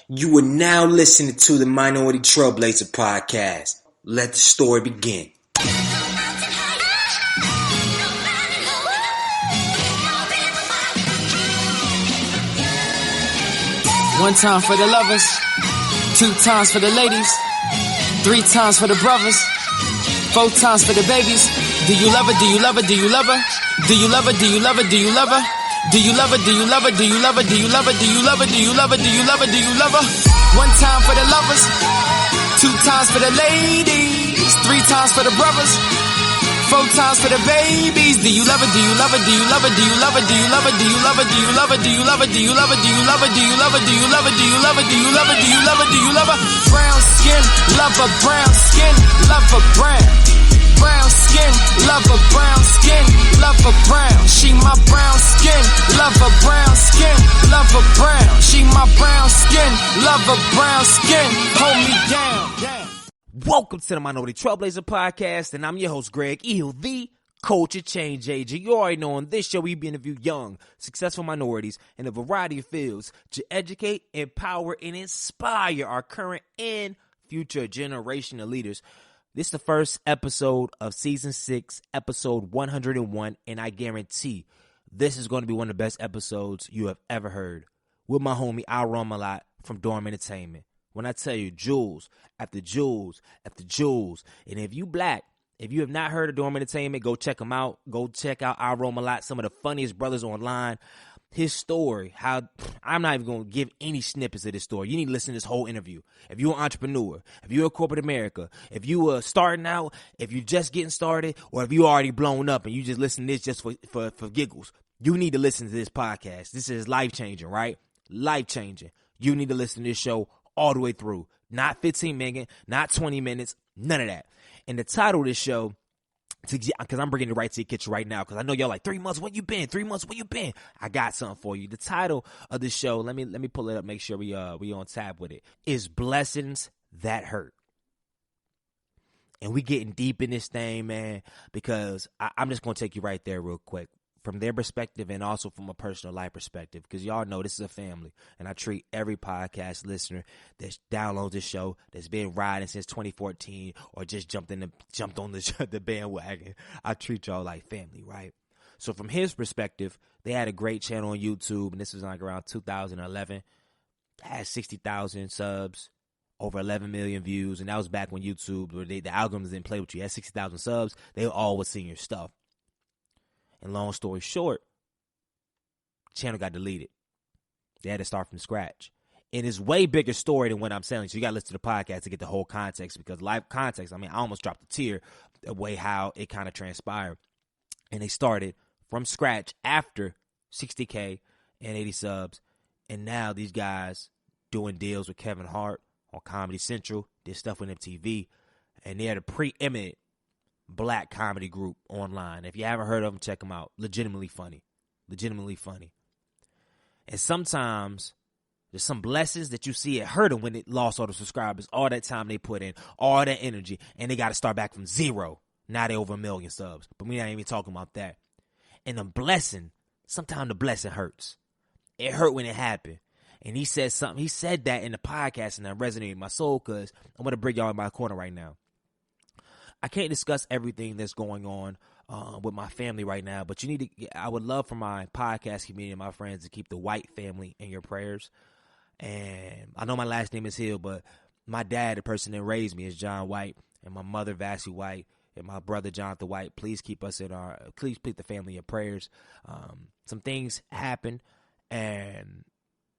You are now listening to the Minority Trailblazer podcast. Let the story begin. One time for the lovers, two times for the ladies, three times for the brothers, four times for the babies. Do you love her? Do you love her? Do you love her? Do you love her? Do you love her? Do you love her? Do you love her? Do you love her? Do you love her? Do you love her? Do you love her? Do you love her? Do you love her? Do you love her? One time for the lovers, two times for the ladies, three times for the brothers, four times for the babies. Do you love her? Do you love her? Do you love her? Do you love her? Do you love her? Do you love her? Do you love her? Do you love her? Do you love her? Do you love her? Do you love her? Do you love her? Do you love her? Do you love her? Do you love her? Do you love her? Brown skin, love her brown skin, love her brown. Brown skin, love her brown skin, love her brown. She my brown skin, love her brown skin, love her brown. She my brown skin, love her brown skin. Hold me down. Welcome to the Minority Trailblazer podcast, and I'm your host, Greg Eel, the culture change agent. You already know on this show we interview young, successful minorities in a variety of fields to educate, empower, and inspire our current and future generation of leaders. This is the first episode of Season 6, Episode 101, and I guarantee this is going to be one of the best episodes you have ever heard. With my homie, Dormtainment from Dormtainment. When I tell you jewels after jewels after jewels, and if you black, if you have not heard of Dormtainment, go check them out. Go check out Dormtainment, some of the funniest brothers online. His story, how I'm not even going to give any snippets of this story. You need to listen to this whole interview. If you're an entrepreneur, if you're a corporate America, if you are starting out, if you're just getting started, or if you already blown up and you just listen to this just for giggles, you need to listen to this podcast. This is life-changing, right? Life-changing. You need to listen to this show all the way through. Not 15 minutes, not 20 minutes, none of that. And the title of this show, because I'm bringing it right to your kitchen right now, because I know y'all like 3 months, where you been? 3 months, where you been? I got something for you. The title of the show, let me pull it up, make sure we on tap with it, is Blessings That Hurt. And we getting deep in this thing, man, because I'm just going to take you right there real quick. From their perspective and also from a personal life perspective, because y'all know this is a family, and I treat every podcast listener that downloads this show that's been riding since 2014 or just jumped on the bandwagon. I treat y'all like family, right? So from his perspective, they had a great channel on YouTube, and this was like around 2011. It had 60,000 subs, over 11 million views, and that was back when YouTube, where the algorithms didn't play with you. You had 60,000 subs, they all was seeing your stuff. And long story short, the channel got deleted. They had to start from scratch. And it's way bigger story than what I'm saying. So you got to listen to the podcast to get the whole context, because live context, I mean, I almost dropped a tear the way how it kind of transpired. And they started from scratch after 60K and 80 subs. And now these guys doing deals with Kevin Hart on Comedy Central, did stuff with MTV. And they're the preeminent black comedy group online. If you haven't heard of them, check them out. Legitimately funny. And sometimes there's some blessings that you see it hurt them when it lost all the subscribers, all that time they put in, all that energy, and they got to start back from zero. Now they over 1 million subs, but we not even talking about that. And the blessing, sometimes the blessing hurts. It hurt when it happened. And he said something. He said that in the podcast, and that resonated in my soul, because I'm going to bring y'all in my corner right now. I can't discuss everything that's going on with my family right now, but I would love for my podcast community and my friends to keep the White family in your prayers. And I know my last name is Hill, but my dad, the person that raised me, is John White, and my mother, Vassie White, and my brother, Jonathan White. Please keep the family in prayers. Some things happen, and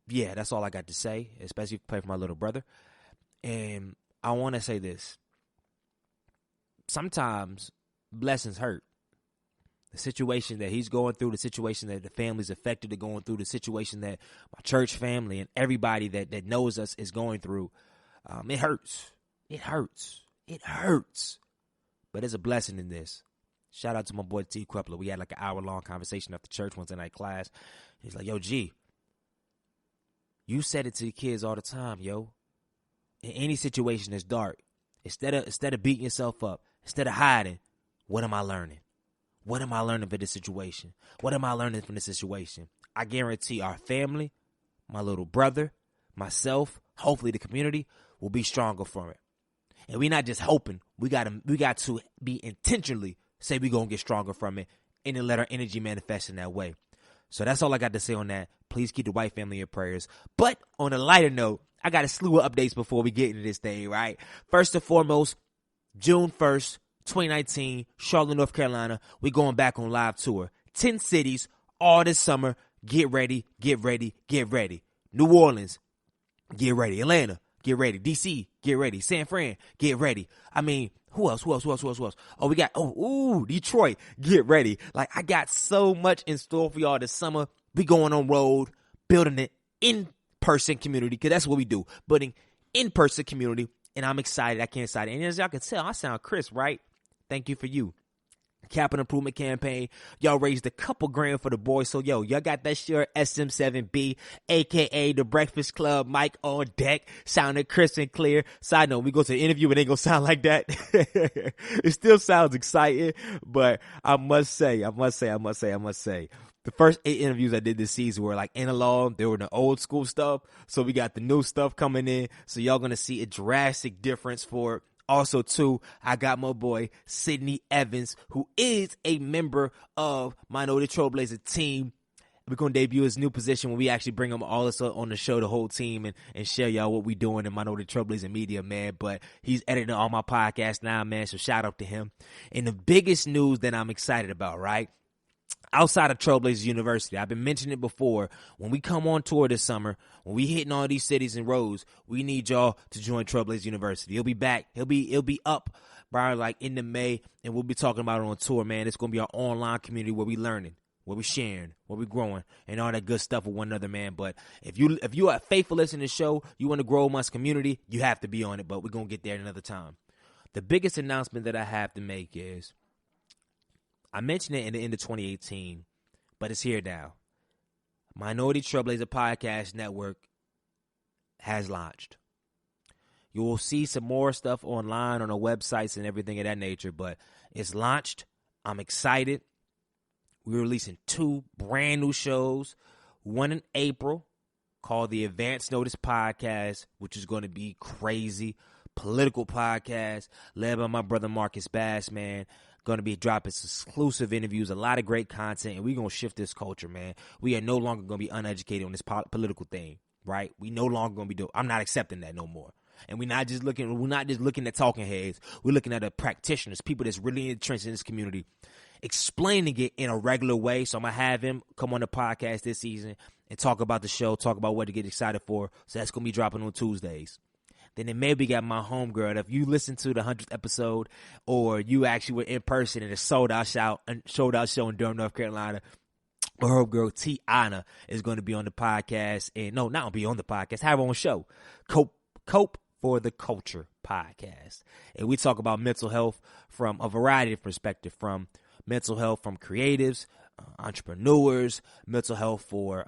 yeah, that's all I got to say, especially pray for my little brother. And I want to say this. Sometimes blessings hurt. The situation that he's going through, the situation that the family's affected are going through, the situation that my church family and everybody that knows us is going through, it hurts. It hurts. But there's a blessing in this. Shout out to my boy T. Krupler. We had like an hour-long conversation after church Wednesday night class. He's like, yo, G, you said it to the kids all the time, yo. In any situation that's dark, instead of beating yourself up, instead of hiding, what am I learning? What am I learning for this situation? What am I learning from this situation? I guarantee our family, my little brother, myself, hopefully the community will be stronger from it. And we're not just hoping. We got to be intentionally say we're going to get stronger from it and then let our energy manifest in that way. So that's all I got to say on that. Please keep the White family in prayers. But on a lighter note, I got a slew of updates before we get into this thing, right? First and foremost, June 1st, 2019, Charlotte, North Carolina. We going back on live tour. 10 cities all this summer. Get ready, get ready, get ready. New Orleans, get ready. Atlanta, get ready. DC, get ready. San Fran, get ready. I mean, who else? Oh, we got, Detroit, get ready. Like, I got so much in store for y'all this summer. We going on road, building an in-person community, because that's what we do. Building in-person community, and I'm excited. I can't excited. And as y'all can tell, I sound crisp, right? Thank you for you. Capital Improvement Campaign. Y'all raised a couple grand for the boys. So, y'all got that shirt, SM7B, a.k.a. The Breakfast Club, mic on deck, sounding crisp and clear. Side note, we go to the interview and it ain't gonna sound like that. It still sounds exciting, but I must say, the first 8 interviews I did this season were like analog. They were the old school stuff. So we got the new stuff coming in. So y'all gonna see a drastic difference for it. Also, too, I got my boy, Sidney Evans, who is a member of Minority Trailblazer team. We're going to debut his new position when we actually bring him all this on the show, the whole team, and share y'all what we doing in Minority Trailblazer Media, man. But he's editing all my podcasts now, man, so shout out to him. And the biggest news that I'm excited about, right? Outside of Trailblazer University, I've been mentioning it before. When we come on tour this summer, when we hitting all these cities and roads, we need y'all to join Trailblazer University. He'll be back. He'll be up by like in the May, and we'll be talking about it on tour, man. It's gonna be our online community where we learning, where we sharing, where we growing, and all that good stuff with one another, man. But if you are faithful listening to the show, you want to grow amongst community, you have to be on it. But we're gonna get there another time. The biggest announcement that I have to make is, I mentioned it in the end of 2018, but it's here now. Minority Trailblazer Podcast Network has launched. You will see some more stuff online on the websites and everything of that nature, but it's launched. I'm excited. We're releasing 2 brand new shows. One in April called the Advance Notice Podcast, which is going to be crazy. Political podcast led by my brother Marcus Bass, man. Going to be dropping exclusive interviews, a lot of great content, and we're going to shift this culture, man. We are no longer going to be uneducated on this political thing, right? We no longer going to be doing, I'm not accepting that no more. And we're not just looking at talking heads. We're looking at the practitioners, people that's really entrenched in this community, explaining it in a regular way. So I'm going to have him come on the podcast this season and talk about the show, talk about what to get excited for. So that's going to be dropping on Tuesdays. Then it maybe got my homegirl. If you listen to the 100th episode, or you actually were in person in a sold out show in Durham, North Carolina, or her girl Tiana is going to be on the podcast. And no, not be on the podcast, have her own show, Cope for the Culture podcast. And we talk about mental health from a variety of perspectives, from mental health from creatives, entrepreneurs, mental health for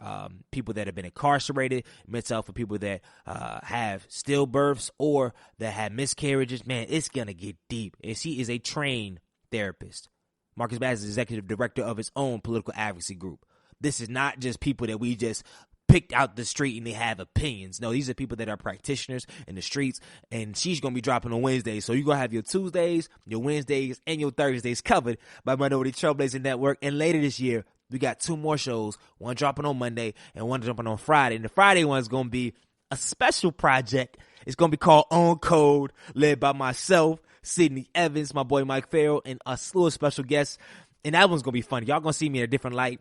people that have been incarcerated, mental health for people that have stillbirths or that have miscarriages. Man, it's going to get deep. And she is a trained therapist. Marcus Bass is executive director of his own political advocacy group. This is not just people that we just picked out the street and they have opinions. No, these are people that are practitioners in the streets, and she's going to be dropping on Wednesdays. So you're going to have your Tuesdays, your Wednesdays, and your Thursdays covered by Minority Trailblazer Network. And later this year, we got 2 more shows, one dropping on Monday and one dropping on Friday. And the Friday one is going to be a special project. It's going to be called On Code, led by myself, Sidney Evans, my boy Mike Farrell, and a slew of special guests. And that one's going to be fun. Y'all going to see me in a different light.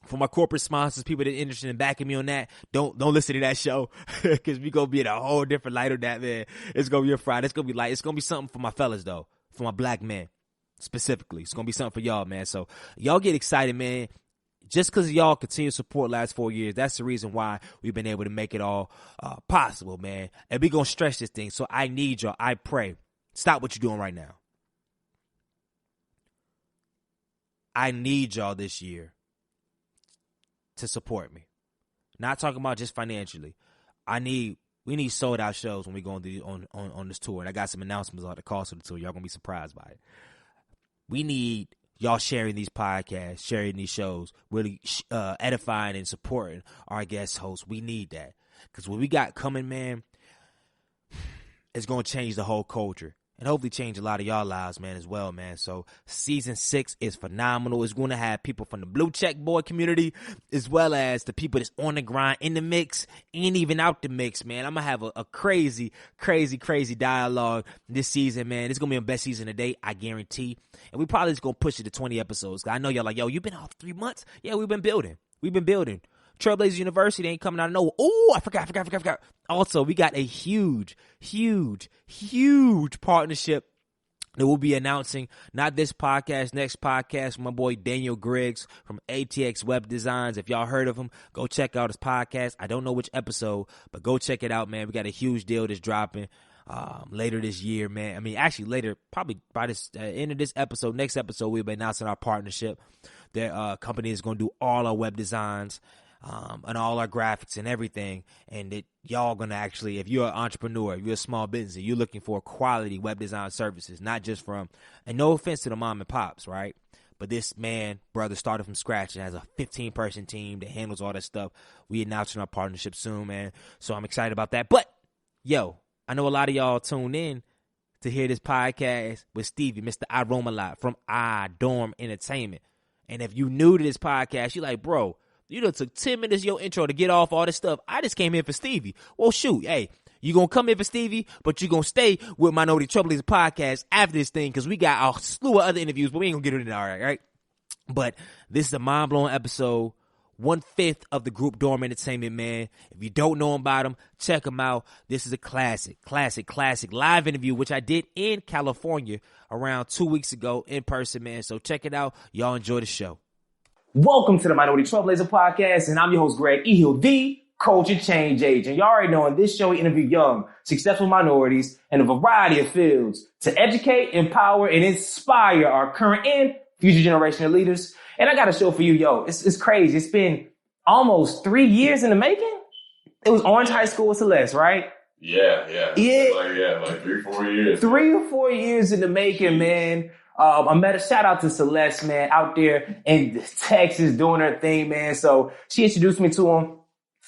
For my corporate sponsors, people that are interested in backing me on that, don't listen to that show, because we gonna be in a whole different light on that, man. It's gonna be a Friday. It's gonna be light. It's gonna be something for my fellas though, for my black men specifically. It's gonna be something for y'all, man. So y'all get excited, man. Just because y'all continue to support last 4 years, that's the reason why we've been able to make it all possible, man. And we gonna stretch this thing. So I need y'all. I pray. Stop what you're doing right now. I need y'all this year to support me. Not talking about just financially. We need sold out shows when we go on this tour. And I got some announcements on the cost of the tour. Y'all gonna be surprised by it. We need y'all sharing these podcasts, sharing these shows, really edifying and supporting our guest hosts. We need that. Because what we got coming, man, is going to change the whole culture. And hopefully change a lot of y'all lives, man, as well, man. So season 6 is phenomenal. It's going to have people from the blue check boy community as well as the people that's on the grind, in the mix, and even out the mix, man. I'm going to have a crazy, crazy, crazy dialogue this season, man. It's going to be the best season to date, I guarantee. And we probably just going to push it to 20 episodes. I know y'all like, yo, you been off 3 months? Yeah, we've been building. Trailblazer University ain't coming out of nowhere. Oh, I forgot. Also, we got a huge partnership that we'll be announcing. Not this podcast, next podcast. My boy Daniel Griggs from ATX Web Designs. If y'all heard of him, go check out his podcast. I don't know which episode, but go check it out, man. We got a huge deal that's dropping later this year, man. I mean, actually later, probably by this end of this episode, next episode, we'll be announcing our partnership. Their company is going to do all our web designs. And all our graphics and everything, and that y'all gonna actually, if you're an entrepreneur, if you're a small business, you're looking for quality web design services, not just from, and no offense to the mom and pops, right? But this brother started from scratch and has a 15-person team that handles all that stuff. We announcing our partnership soon, man. So I'm excited about that. But, yo, I know a lot of y'all tuned in to hear this podcast with Stevie, Mr. Iromalot from Dorm Entertainment. And if you new to this podcast, you're like, bro, you done took 10 minutes of your intro to get off all this stuff. I just came here for Stevie. Well, shoot, hey, you going to come here for Stevie, but you going to stay with Minority Trailblazer podcast after this thing because we got a slew of other interviews, but we ain't going to get into that, all right? But this is a mind-blowing episode. 1/5 of the group Dorm Entertainment, man. If you don't know about them, check them out. This is a classic live interview, which I did in California around 2 weeks ago in person, man. So check it out. Y'all enjoy the show. Welcome to the Minority Trailblazer podcast, and I'm your host, Greg Ehill, the culture change agent. Y'all already know in this show we interview young, successful minorities in a variety of fields to educate, empower, and inspire our current and future generation of leaders. And I got a show for you, yo. It's crazy. It's been almost 3 years in the making. It was Orange High School with Celeste, right? Yeah. Like 3 or 4 years. 3 or 4 years in the making, man. Shout out to Celeste, man, out there in Texas doing her thing, man. So she introduced me to him.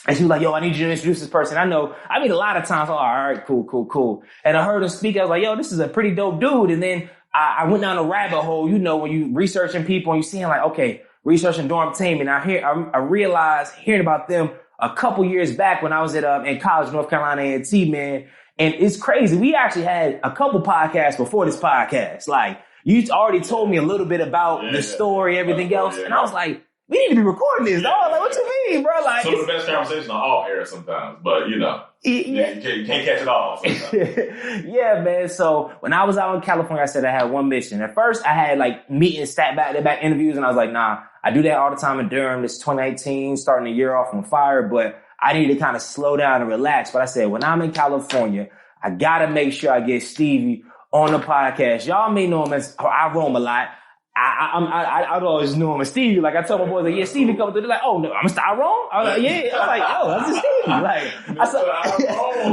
And she was like, yo, I need you to introduce this person. I mean, a lot of times, all right, cool. And I heard him speak. I was like, yo, this is a pretty dope dude. And then I went down a rabbit hole, you know, when you researching people and you seeing like, okay, researching Dormtainment. I realized hearing about them a couple years back when I was in college, North Carolina A&T, man. And it's crazy. We actually had a couple podcasts before this podcast. Like, you already told me a little bit about the story, everything else. And I was like, we need to be recording this, dog. Like, what you mean, bro? Like, some of the best conversations are off air sometimes, but you know, you can't catch it all sometimes. Yeah, man. So when I was out in California, I said I had one mission. At first, I had like meetings, sat back interviews, and I was like, nah, I do that all the time in Durham. This 2018, starting the year off on fire, but I need to kind of slow down and relax. But I said, when I'm in California, I gotta make sure I get Stevie on the podcast. Y'all may know him as I roam a lot. I always knew him as Stevie. Like I told my boys, like, yeah, Stevie coming through. They're like, oh no, I'm Mr. Iron. I was like, yeah. I was like, oh, that's Stevie. Like,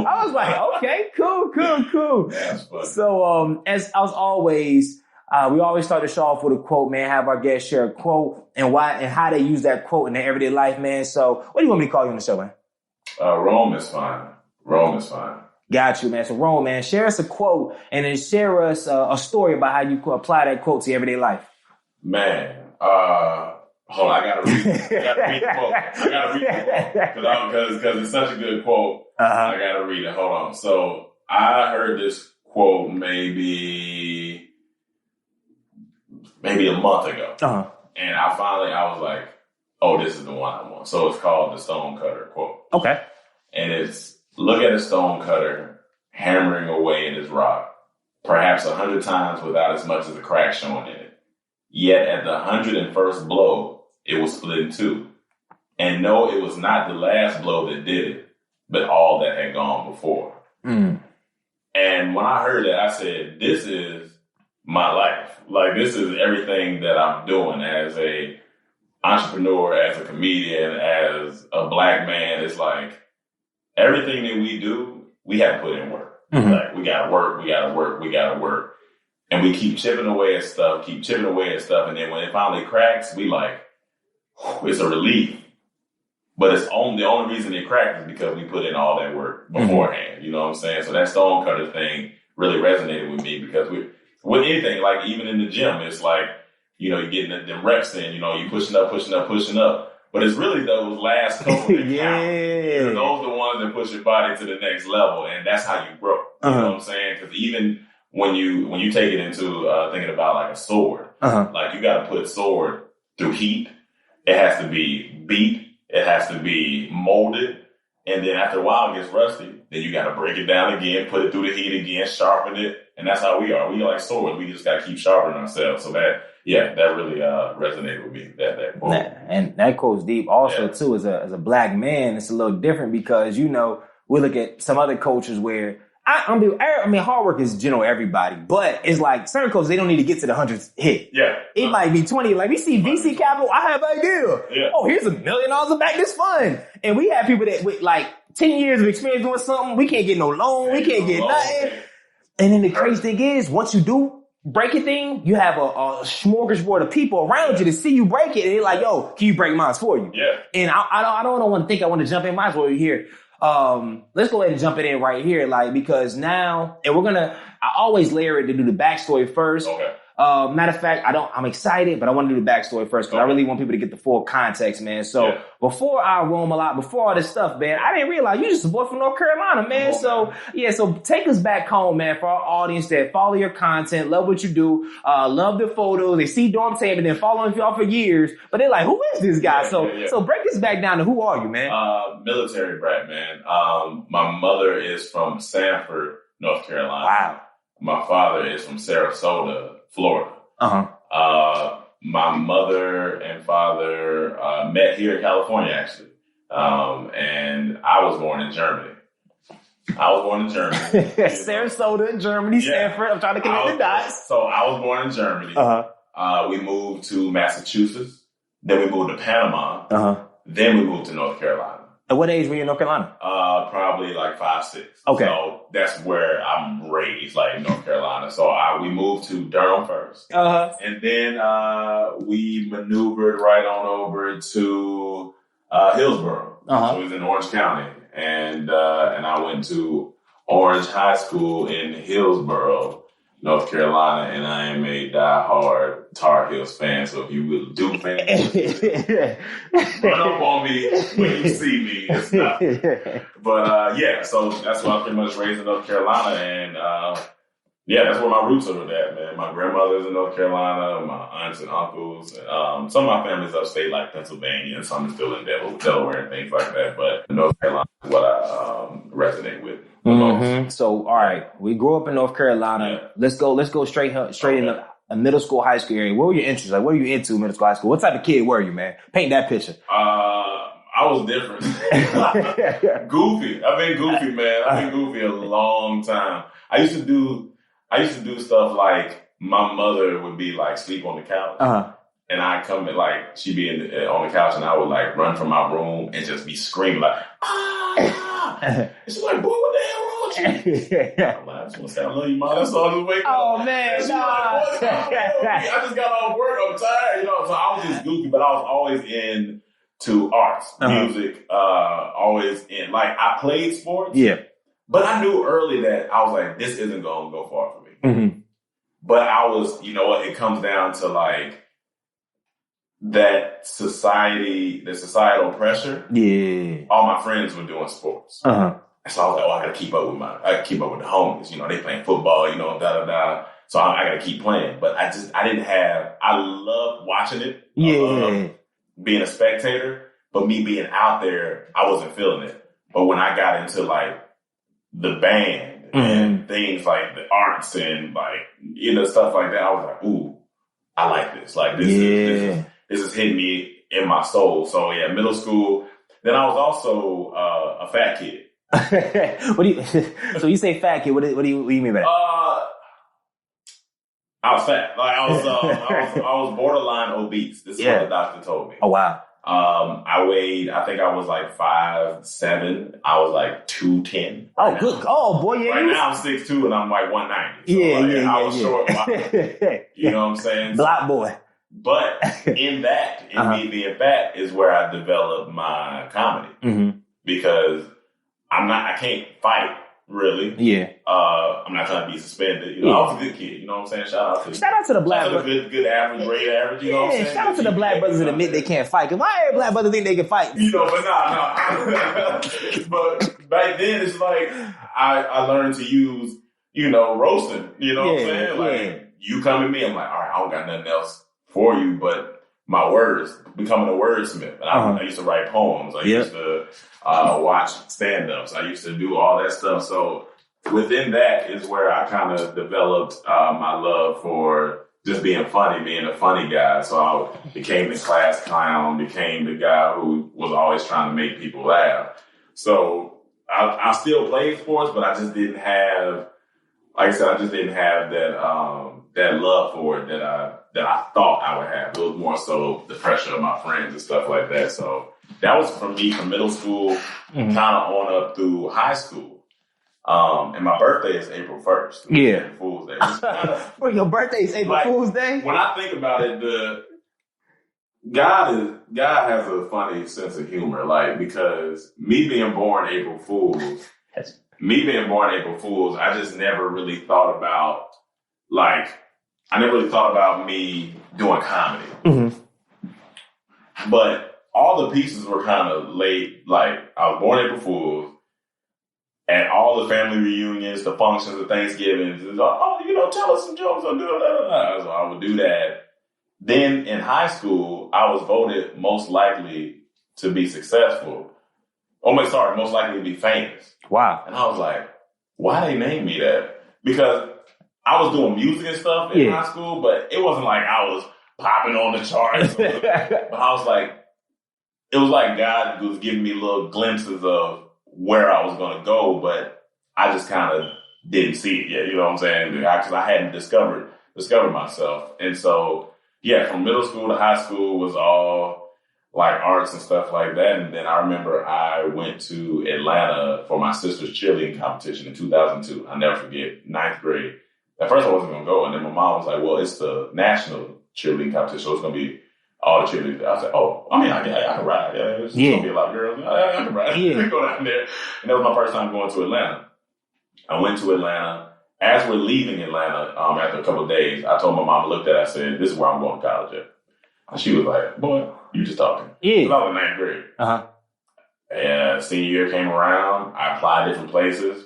I was like, okay, cool. That's funny. So, as always, we always start the show off with a quote, man. Have our guests share a quote and why and how they use that quote in their everyday life, man. So, what do you want me to call you on the show, man? Rome is fine. Got you, man. So, Rome, man, share us a quote and then share us a story about how you apply that quote to your everyday life. Man, hold on, I gotta read the quote. Because it's such a good quote. I gotta read it. Hold on. So I heard this quote maybe a month ago, and I was like, oh, this is the one I want. So it's called the Stonecutter quote. Okay, and it's. Look at a stonecutter hammering away at his rock, perhaps 100 times without as much as a crack showing in it. Yet at the 101st blow, it was split in two. And no, it was not the last blow that did it, but all that had gone before. And when I heard that, I said, this is my life. Like, this is everything that I'm doing as a entrepreneur, as a comedian, as a black man. It's like, everything that we do, we have to put in work. Like, we gotta work. And we keep chipping away at stuff. And then when it finally cracks, we like, it's a relief. But the only reason it cracked is because we put in all that work beforehand. You know what I'm saying? So that stonecutter thing really resonated with me because with anything, like even in the gym, it's like, you know, you're getting them reps in, you know, you pushing up. But it's really those last couple that count. You know, those are the ones that push your body to the next level, and that's how you grow. You know what I'm saying? Because even when you take it into thinking about like a sword, like you got to put sword through heat. It has to be beat. It has to be molded. And then after a while it gets rusty. Then you got to break it down again, put it through the heat again, sharpen it. And that's how we are. We are like swords. We just got to keep sharpening ourselves. So that really resonated with me. That quote. And that quote's deep also too. As a black man, it's a little different because, you know, we look at some other cultures where I mean, hard work is general everybody, but it's like certain coaches, they don't need to get to the 100th hit. Yeah. It might be 20. Like we see VC Capital, I have an idea. Yeah. Oh, here's $1 million to back this fund. And we have people that with like 10 years of experience doing something, we can't get no loan, we can't get nothing. And then the crazy thing is, once you do break a thing, you have a smorgasbord of people around you to see you break it. And they're like, yo, can you break mine for you? Yeah. And I don't want to think I want to jump in mine for you here. Let's go ahead and jump it in right here, like, because now, and I always layer it to do the backstory first. Okay. Matter of fact, I'm excited, but I want to do the backstory first because I really want people to get the full context, man. So before I roam a lot, before all this stuff, man, I didn't realize you just a boy from North Carolina, man. So take us back home, man, for our audience that follow your content, love what you do, love the photos. They see Dormtainment, been following y'all for years, but they're like, who is this guy? So break this back down to who are you, man? Military brat, man. My mother is from Sanford, North Carolina. Wow. My father is from Sarasota, Florida. My mother and father met here in California, actually. And I was born in Germany. Sarasota, Germany, Stanford. I'm trying to connect the dots. So I was born in Germany. We moved to Massachusetts. Then we moved to Panama. Then we moved to North Carolina. At what age were you in North Carolina? Probably like 5, 6. Okay. So that's where I'm raised, like in North Carolina. So we moved to Durham first. And then we maneuvered right on over to Hillsborough. So it was in Orange County. And I went to Orange High School in Hillsborough, North Carolina, and I am a diehard Tar Heels fan. So if you will do fans, run up on me when you see me. It's not. But so that's why I'm pretty much raised in North Carolina, and that's where my roots are at, man. My grandmother's in North Carolina, my aunts and uncles, and some of my family's upstate, like Pennsylvania, and some is still in Delaware and things like that. But North Carolina is what I resonate with. So, all right, we grew up in North Carolina. Let's go straight in a middle school, high school area. What were your interests? Like, what were you into middle school, high school? What type of kid were you, man? Paint that picture. I was different. Goofy. I've been goofy, man. I've been goofy a long time. I used to do stuff like my mother would be like sleep on the couch. And I come and like she'd be on the couch and I would like run from my room and just be screaming like, and she's like, boy, what the hell wrong with you? I'm like, I just want to say I love you, Mom. That's all I just wake up. Oh man, like, I just got off work, I'm tired, so I was just goofy, but I was always into arts, music, always in, like, I played sports. But I knew early that I was like, this isn't going to go far for me. But I was, it comes down to like that the societal pressure. All my friends were doing sports. So I was like, I got to keep up with the homies. They playing football, So I got to keep playing. But I loved watching it. I loved being a spectator. But me being out there, I wasn't feeling it. But when I got into like the band and things like the arts and like, stuff like that, I was like, ooh, I like this. Like this is hitting me in my soul. So middle school. Then I was also a fat kid. So you say fat kid? What do you mean by that? I was fat. Like I was borderline obese. This is what the doctor told me. Oh wow. I think I was like 5'7". I was like 210. Oh, good. Now. Oh, boy, yeah. Right now I'm 6'2" and I'm like 190. So I was short. You know what I'm saying? Black boy. But in me being fat is where I developed my comedy because I can't fight really. Yeah. I'm not trying to be suspended. I was a good kid. You know what I'm saying? Shout out to the black brothers. Good average, great average. You know what I'm saying? Shout out to the black brothers that admit they can't fight. Because why every black brother think they can fight? But nah. But back then it's like I learned to use, roasting. You know what I'm saying? Like you come at me, I'm like, all right, I don't got nothing else for you but my words, becoming a wordsmith. And I used to write poems. I used to watch stand-ups. I used to do all that stuff. So within that is where I kind of developed my love for just being funny, being a funny guy. So I became the class clown, became the guy who was always trying to make people laugh. So I still played sports, but I just didn't have, like I said, I just didn't have that love for it that I thought I would have. It was more so the pressure of my friends and stuff like that. So that was for me from middle school, kind of on up through high school. And my birthday is April 1st. Yeah. April Fool's Day. Well, your birthday is April Fool's Day? When I think about it, God has a funny sense of humor, like, because me being born April Fool's, I just never really thought about, me doing comedy. But all the pieces were kind of laid, like, I was born April Fool's, at all the family reunions, the functions, the Thanksgivings, tell us some jokes, so I would do that. Then in high school, I was voted most likely to be successful. Most likely to be famous. Wow. And I was like, why they named me that? Because I was doing music and stuff in high school, but it wasn't like I was popping on the charts. But I was like, it was like God was giving me little glimpses of where I was going to go, but I just kind of didn't see it yet. You know what I'm saying? Because I hadn't discovered myself. And so, from middle school to high school was all like arts and stuff like that. And then I remember I went to Atlanta for my sister's cheerleading competition in 2002. I'll never forget, 9th grade. At first I wasn't going to go. And then my mom was like, well, it's the national cheerleading competition, so it's going to be all the cheerleaders. I said, I can ride. There's going to be a lot of girls. I can ride. Go down there. And that was my first time going to Atlanta. I went to Atlanta. As we're leaving Atlanta, after a couple of days, I told my mom, I looked at it, I said, this is where I'm going to college at. And she was like, boy, you just talking. Yeah. Because I was in 9th grade. And senior year came around. I applied different places.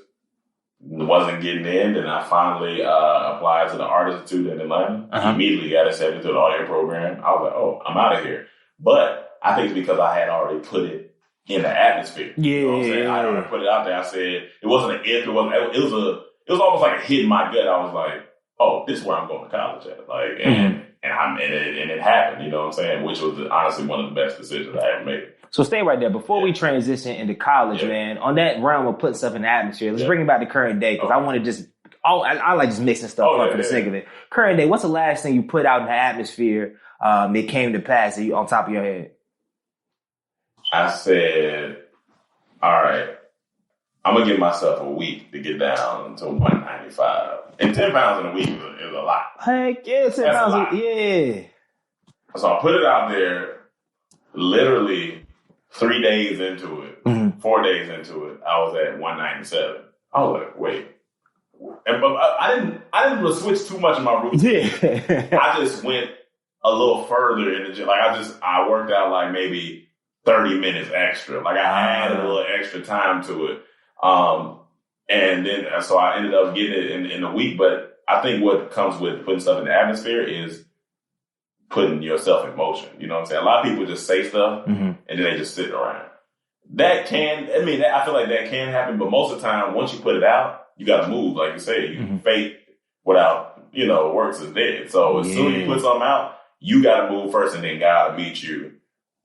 Wasn't getting in. Then I finally applied to the Art Institute in Atlanta. Immediately got accepted to the audio program. I was like, oh, I'm out of here. But I think it's because I had already put it in the atmosphere. Yeah. You know what I'm saying? I already put it out there. I said, it wasn't an if, it was almost like a hit in my gut. I was like, oh, this is where I'm going to college at. Like, and it happened, you know what I'm saying? Which was honestly one of the best decisions I ever made. So stay right there. Before we transition into college, man, on that realm of putting stuff in the atmosphere, let's bring it back to current day, because I want to just, I like just mixing stuff up for the sake of it. Current day, what's the last thing you put out in the atmosphere that came to pass that you, on top of your head? I said, all right, I'm going to give myself a week to get down to 195. And 10 pounds in a week is a lot. Heck yeah, 10 pounds. Yeah. So I put it out there, literally 3 days into it, 4 days into it, I was at 197. I was like, wait. But I didn't switch too much in my routine. I just went a little further in the gym. Like I worked out like maybe 30 minutes extra. Like I added a little extra time to it. And then, so I ended up getting it in a week. But I think what comes with putting stuff in the atmosphere is putting yourself in motion. You know what I'm saying? A lot of people just say stuff and then they just sit around. I feel like that can happen, but most of the time, once you put it out, you got to move. Like you say, faith without, works is dead. So as soon as you put something out, you got to move first and then God will meet you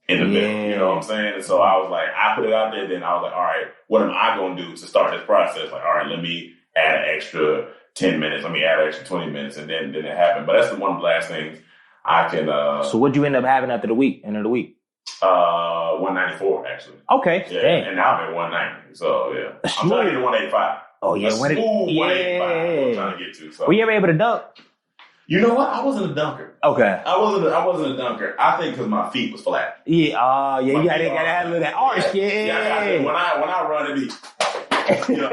in the middle. You know what I'm saying? And so I was like, I put it out there, then I was like, all right, what am I going to do to start this process? Like, all right, let me add an extra 10 minutes. Let me add an extra 20 minutes. And then it happened. But that's one of the last things I can. So what'd you end up having after the week, end of the week? 194, actually. Okay. Yeah. Dang. And now I'm at 190. So, yeah. I'm trying to get to 185. Oh, yeah. Smooth 185 I'm trying to get to. So. Were you ever able to dunk? You know what? I wasn't a dunker. Okay. I wasn't a dunker. I think because my feet was flat. Yeah. You gotta have a little that arch. Yeah. When I run, it be. You know,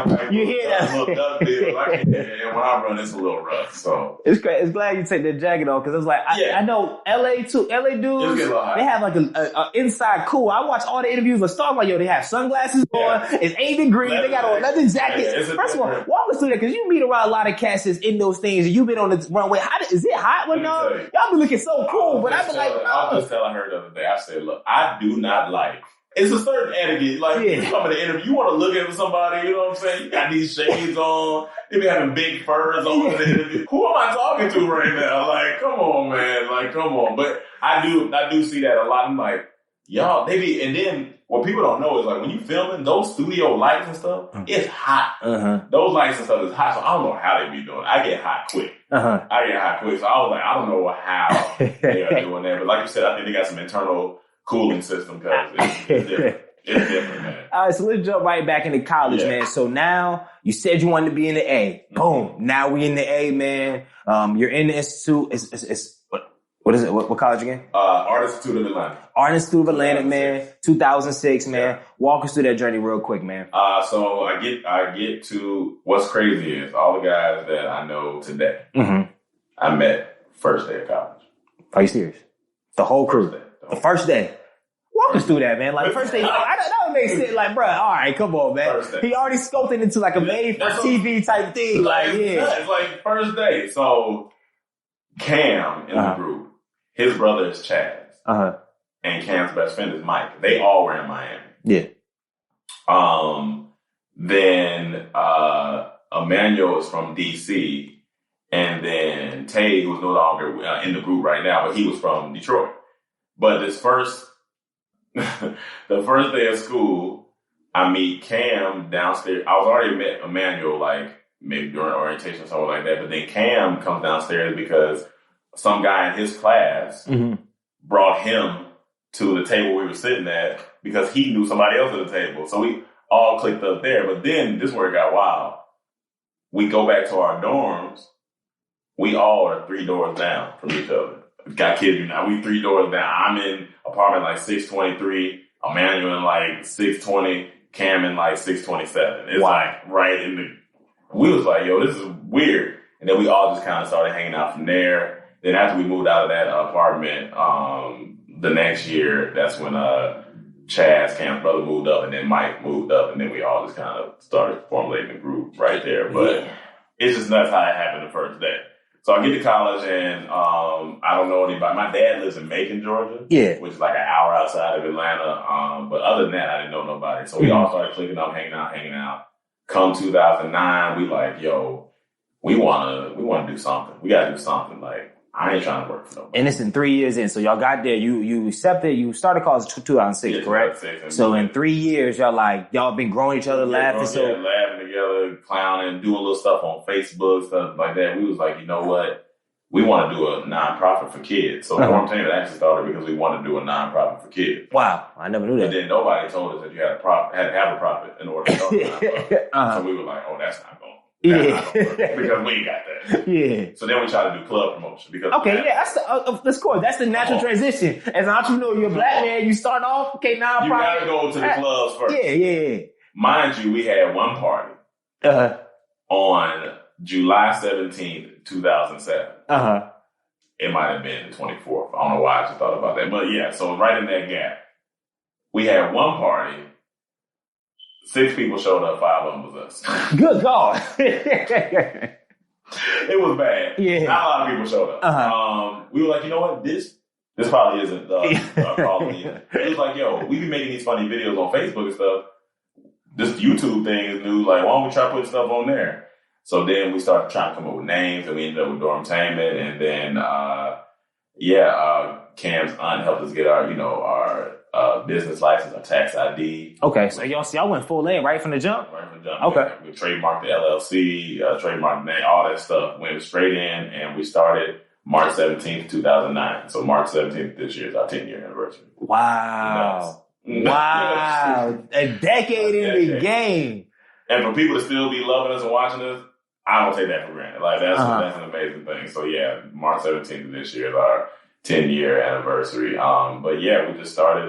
like you hear that? Little duck bill. And when I run, it's a little rough. So it's great. It's glad you take that jacket off because it's like I know LA too. LA dudes, they have like a inside cool. I watch all the interviews with stars like they have sunglasses on. It's 8 degrees. They got on leather jackets. First of all, walk us through that because you meet around a lot of cats that's in those things and you've been on the runway. Is it hot when y'all be looking so cool? But I be like, I was just telling her the other day. I said, look, I do not like. It's a certain etiquette. Like, you come in the interview, you want to look at somebody, you know what I'm saying? You got these shades on. They be having big furs on in the interview. Who am I talking to right now? Like, come on, man. Like, come on. But I do see that a lot. I'm like, y'all, they be, and then what people don't know is like, when you filming those studio lights and stuff, it's hot. Those lights and stuff is hot. So I don't know how they be doing it. I get hot quick. So I was like, I don't know how they are doing that. But like you said, I think they got some internal cooling system because it's different. It's different, man. All right, so let's jump right back into college, man. So now you said you wanted to be in the A. Boom. Now we in the A, man. You're in the institute. It's what is it? What college again? Art Institute of Atlanta. Art Institute of Atlanta, man. 2006, man. Yeah. Walk us through that journey real quick, man. So I get to what's crazy is all the guys that I know today. I met first day of college. Are you serious? The whole crew. The first day. Walk us through that, man. Like, first thing, that would make sense. Like, bro, all right, come on, man. He already scoped it into like a made for TV type thing. It's like first day. So, Cam in the group, his brother is Chaz. And Cam's best friend is Mike. They all were in Miami. Yeah. Then, Emmanuel is from DC. And then Tay, who's no longer in the group right now, but he was from Detroit. But the first day of school, I meet Cam downstairs. I was already met Emmanuel, like maybe during orientation or something like that. But then Cam comes downstairs because some guy in his class brought him to the table we were sitting at because he knew somebody else at the table. So we all clicked up there. But then this is where it got wild. We go back to our dorms. We all are 3 doors down from each other. Got kidding you now. We 3 doors down. I'm in apartment like 623. Emmanuel in like 620. Cam in like 627. It's like right in the. We was like, yo, this is weird. And then we all just kind of started hanging out from there. Then after we moved out of that apartment, the next year, that's when Chaz, Cam's brother, moved up, and then Mike moved up, and then we all just kind of started formulating a group right there. But it's just nuts how it happened the first day. So I get to college and I don't know anybody. My dad lives in Macon, Georgia, which is like an hour outside of Atlanta. But other than that, I didn't know nobody. So we all started clicking up, hanging out. Come 2009, we like, yo, we wanna do something. We gotta do something. Like, I ain't trying to work for nobody. And it's in 3 years in. So y'all got there. You accepted. You started college in 2006, correct? 2006. So in 3 years, y'all been growing each other, laughing. Laughing together, clowning, doing little stuff on Facebook, stuff like that. We was like, you know what? We want to do a nonprofit for kids. So Dormtainment actually started because we wanted to do a nonprofit for kids. Wow, I never knew that. And then nobody told us that you had to have a profit in order to start a nonprofit. So we were like, oh, that's not going. Because we ain't got that. So then we try to do club promotion because that's cool. That's the natural transition. As an entrepreneur, you're a black man. You start off nonprofit. You gotta go to the clubs first. Mind you, we had one party on July 17th, 2007. It might have been the 24th. I don't know why I just thought about that, but yeah. So right in that gap, we had one party. 6 people showed up, 5 of them was us. Good God. It was bad. Not a lot of people showed up. We were like, you know what? This probably isn't calling it. It was like, yo, we be making these funny videos on Facebook and stuff. This YouTube thing is new. Like, why don't we try putting stuff on there? So then we started trying to come up with names, and we ended up with Dormtainment. And then, Cam's aunt helped us get our business license, our tax ID. Okay, so y'all went full in right from the jump? Right from the jump. Okay. We trademarked the LLC, trademarked the name, all that stuff. Went straight in, and we started March 17th, 2009. So March 17th this year is our 10-year anniversary. Wow. Wow. A decade in the game. And for people to still be loving us and watching us, I don't take that for granted. Like, that's an amazing thing. So, yeah, March 17th of this year is our 10-year anniversary. But, yeah, we just started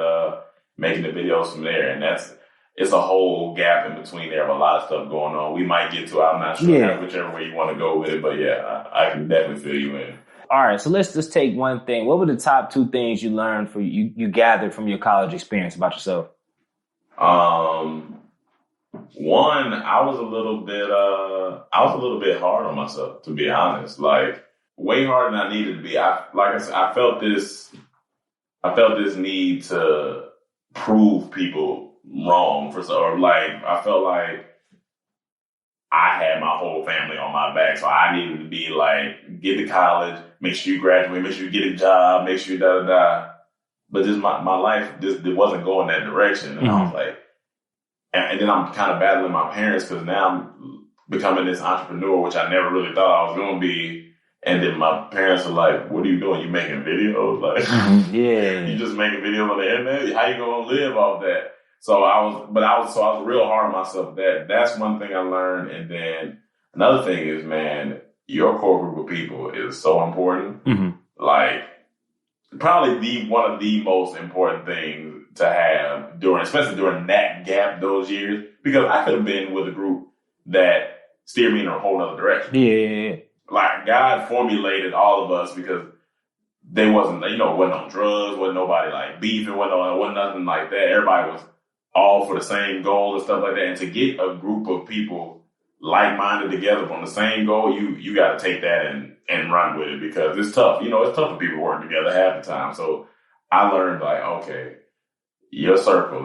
making the videos from there. And it's a whole gap in between there of a lot of stuff going on. We might get to, I'm not sure, whichever way you want to go with it. But, yeah, I can definitely fill you in. All right, so let's just take one thing. What were the top 2 things you learned you gathered from your college experience about yourself? One, I was a little bit hard on myself, to be honest. Like, way harder than I needed to be. I felt this need to prove people wrong I felt like I had my whole family on my back, so I needed to be like, get to college, make sure you graduate, make sure you get a job, make sure you da-da-da. But just my life, it wasn't going that direction. And I was like, and then I'm kind of battling my parents because now I'm becoming this entrepreneur, which I never really thought I was going to be. And then my parents are like, what are you doing? You making videos? Like, you just making videos on the internet? How you going to live off that? So I was real hard on myself. That's one thing I learned. And then another thing is, man, your core group of people is so important. Mm-hmm. Like, probably one of the most important things to have especially during that gap, those years, because I could have been with a group that steered me in a whole other direction. Yeah. Like, God formulated all of us because there wasn't no drugs, wasn't nobody like beefing, wasn't nothing like that. Everybody was all for the same goal and stuff like that. And to get a group of people like-minded together on the same goal, you got to take that and run with it because it's tough. It's tough for people working together half the time. So I learned, like, okay, your circle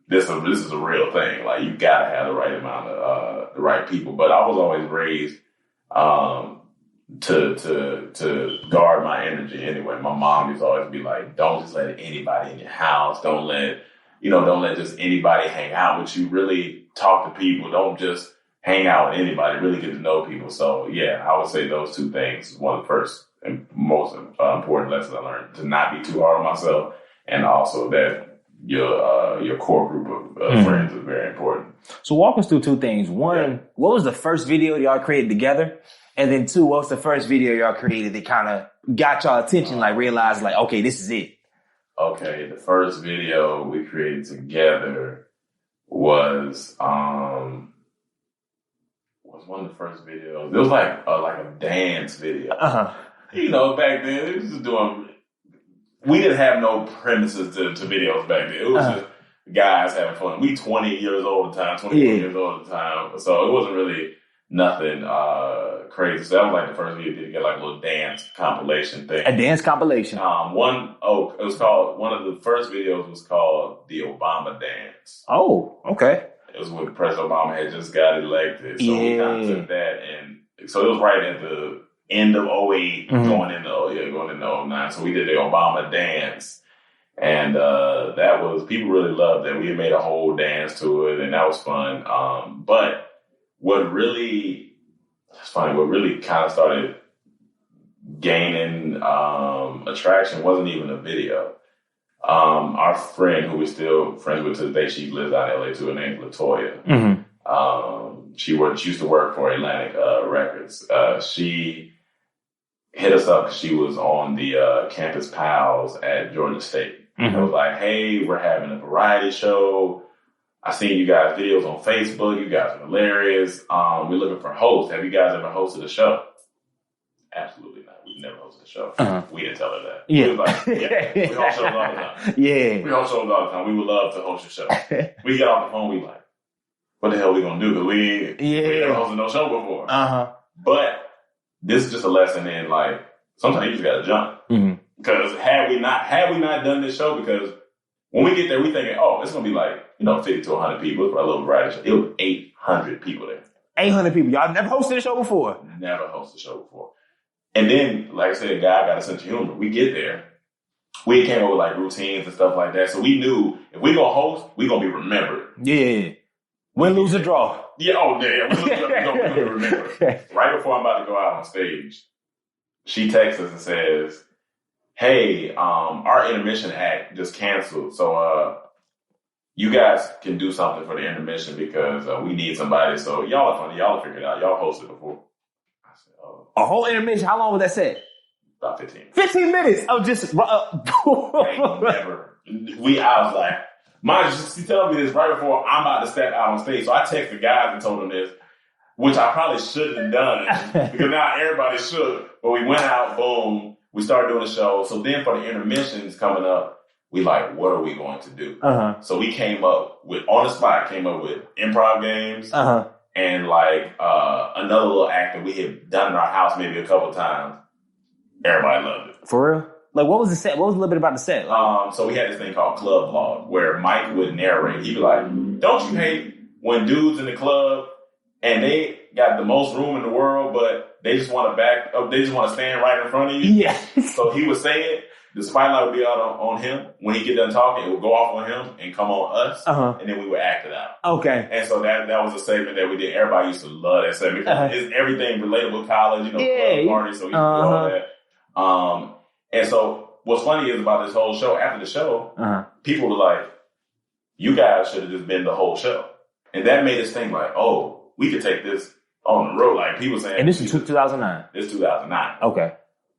this is a real thing. Like, you got to have the right amount of the right people. But I was always raised to guard my energy anyway. My mom used to always be like, don't just let anybody in your house. Don't let just anybody hang out with you. Really talk to people. Don't just hang out with anybody. Really get to know people. So, yeah, I would say those 2 things. One of the first and most important lessons I learned, to not be too hard on myself, and also that your core group of friends is very important. So walk us through 2 things. One, what was the first video y'all created together? And then 2, what was the first video y'all created that kind of got y'all attention, like realized, like, okay, this is it? Okay, the first video we created together was one of the first videos. It was like a dance video. Back then it was just we didn't have no premises to videos back then. It was just guys having fun. We 20 years old at the time, 21 years old at the time. So it wasn't really nothing crazy. So that was like the first video to get like a little dance compilation thing. A dance compilation. One of the first videos was called the Obama Dance. Oh, okay. It was when President Obama had just got elected. So we kind of took that, and so it was right at the end of 08, going into 09. So we did the Obama Dance. And that was, people really loved that. We had made a whole dance to it, and that was fun. But what really kind of started gaining attraction wasn't even a video. Our friend, who we're still friends with to this day, she lives out in LA too, her name's LaToya. She used to work for Atlantic Records. She hit us up because she was on the Campus Pals at Georgia State. It was like, hey, we're having a variety show. I seen you guys' videos on Facebook. You guys are hilarious. We're looking for hosts. Have you guys ever hosted a show? Absolutely not. We've never hosted a show. We didn't tell her that. Yeah. We was like, we host shows all the time. Yeah. We host shows all the time. We would love to host a show. We get off the phone, we like, what the hell are we going to do? Because we never hosted no show before. But this is just a lesson in, like, sometimes you just got to jump. Because had we not done this show, because when we get there, we thinking, oh, it's going to be like, 50 to 100 people for a little variety show. It was 800 people there. 800 people. Y'all never hosted a show before? Never hosted a show before. And then, like I said, God got a sense of humor. We get there. We came up with like routines and stuff like that. So we knew if we going to host, we going to be remembered. Yeah. Win, lose, or draw. Yeah, we're going to remember. Right before I'm about to go out on stage, she texts us and says, hey, our intermission act just canceled. So you guys can do something for the intermission because we need somebody. So y'all are funny. Y'all figured it out. Y'all hosted before. A whole intermission. How long was that set? About 15. 15 minutes of just. Never. I was like, mind you, she told me this right before I'm about to step out on stage. So I texted the guys and told them this, which I probably shouldn't have done because now everybody should. But we went out, boom, we started doing the show. So then for the intermissions coming up, we like, what are we going to do? So we came up with, on the spot, improv games and like another little act that we had done in our house maybe a couple of times. Everybody loved it. For real? Like, what was the set? What was a little bit about the set? So we had this thing called Club Vlog where Mike would narrate. He'd be like, don't you hate when dudes in the club and they got the most room in the world, but they just want to stand right in front of you? Yeah. So he would say it. The spotlight would be out on him. When he get done talking, it would go off on him and come on us, and then we would act it out. Okay. And so that was a segment that we did. Everybody used to love that segment. It's everything relatable college, club parties, so we used to do all that. And so what's funny is about this whole show, after the show, people were like, you guys should have just been the whole show. And that made us think like, oh, we could take this on the road. Like people saying. And this is 2009? This is 2009. Okay.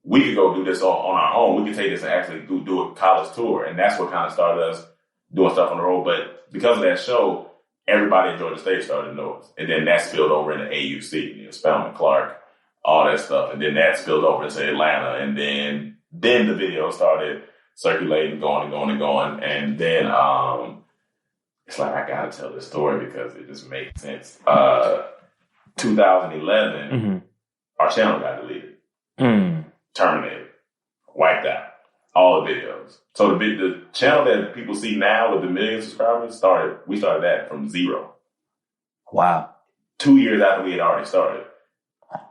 We could go do this on our own. We could take this and actually do a college tour. And that's what kind of started us doing stuff on the road. But because of that show, everybody in Georgia State started to know us. And then that spilled over into AUC, Spelman, Clark, all that stuff. And then that spilled over into Atlanta. And then the video started circulating, going. And then it's like, I got to tell this story because it just makes sense. 2011, our channel got deleted. Terminated, wiped out, all the videos. So the channel that people see now with the million subscribers we started that from 0. Wow. 2 years after we had already started.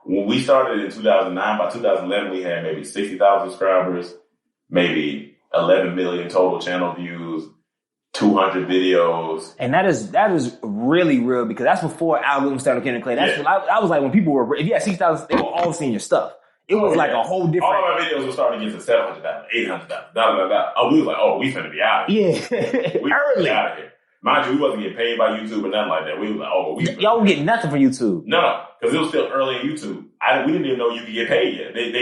When we started in 2009, by 2011 we had maybe 60,000 subscribers, maybe 11 million total channel views, 200 videos. And that is really real because that's before algorithms started getting play. That's when I was like, when people were, if you had 6,000, they were all seeing your stuff. It was like a whole different. All of our videos were starting to get to 700,000, 800,000, Oh, we was like, oh, we finna be out of here. Yeah. We finna be out of here. Mind you, we wasn't getting paid by YouTube or nothing like that. We was like, oh, y'all were getting nothing from YouTube. No, because it was still early in YouTube. We didn't even know you could get paid yet. They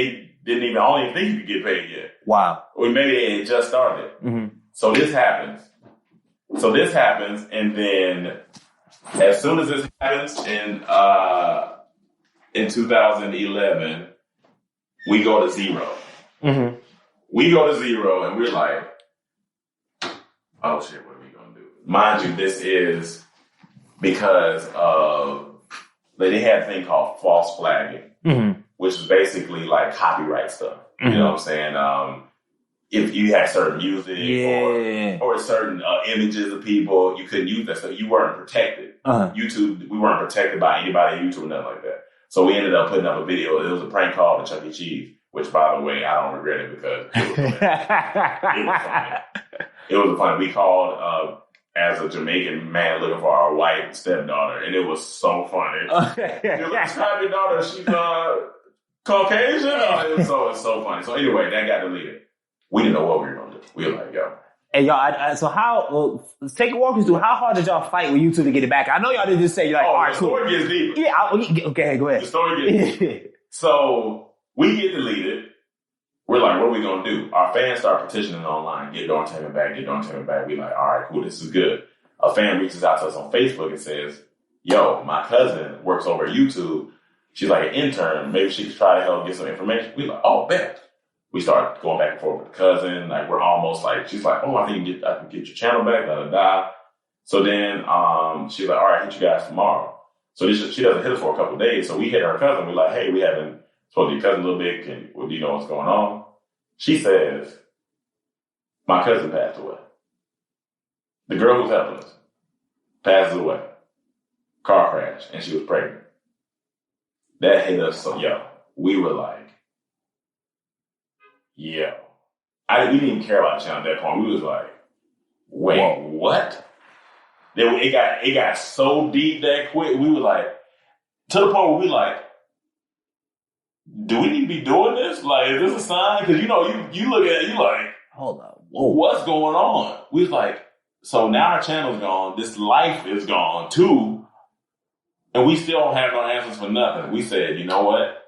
didn't even, I don't even think you could get paid yet. Wow. Or maybe they had just started. So this happens. And then as soon as this happens in 2011, we go to 0. We go to 0 and we're like, oh shit, what are we going to do? Mind you, this is because of, they had a thing called false flagging, which is basically like copyright stuff. You know what I'm saying? If you had certain music or certain images of people, you couldn't use that stuff. You weren't protected. YouTube, we weren't protected by anybody at YouTube or nothing like that. So we ended up putting up a video. It was a prank call to Chuck E. Cheese, which, by the way, I don't regret it because it was funny. It was funny. We called as a Jamaican man looking for our white stepdaughter, and it was so funny. It was like, your daughter, she's Caucasian? It's so funny. So anyway, that got deleted. We didn't know what we were going to do. We were like, yo. Hey, y'all, so let's take a walk us through how hard did y'all fight with YouTube to get it back? I know y'all didn't just say, you're like, all right, cool. The story gets deeper. Yeah, okay, go ahead. The story gets deeper. So we get deleted. We're like, what are we going to do? Our fans start petitioning online, get Dormtainment back, get Dormtainment back. We're like, all right, cool, this is good. A fan reaches out to us on Facebook and says, yo, my cousin works over at YouTube. She's like an intern. Maybe she could try to help get some information. We're like, oh, bet. We start going back and forth with the cousin. Like, we're almost like, she's like, oh, I can get your channel back, So then, she's like, all right, hit you guys tomorrow. So she doesn't hit us for a couple of days. So we hit her cousin. We're like, hey, we haven't spoke to your cousin a little bit. Do you know what's going on? She says, my cousin passed away. The girl who's helping us passes away. Car crash, and she was pregnant. That hit us so, we were like, we didn't even care about the channel at that point. We was like, wait, whoa, what? Then it got so deep that quick. We were like, to the point where we like, do we need to be doing this? Like, is this a sign? Because you look at it, you like, hold up, whoa, what's going on? We was like, so now our channel's gone. This life is gone too, and we still don't have no answers for nothing. We said, you know what?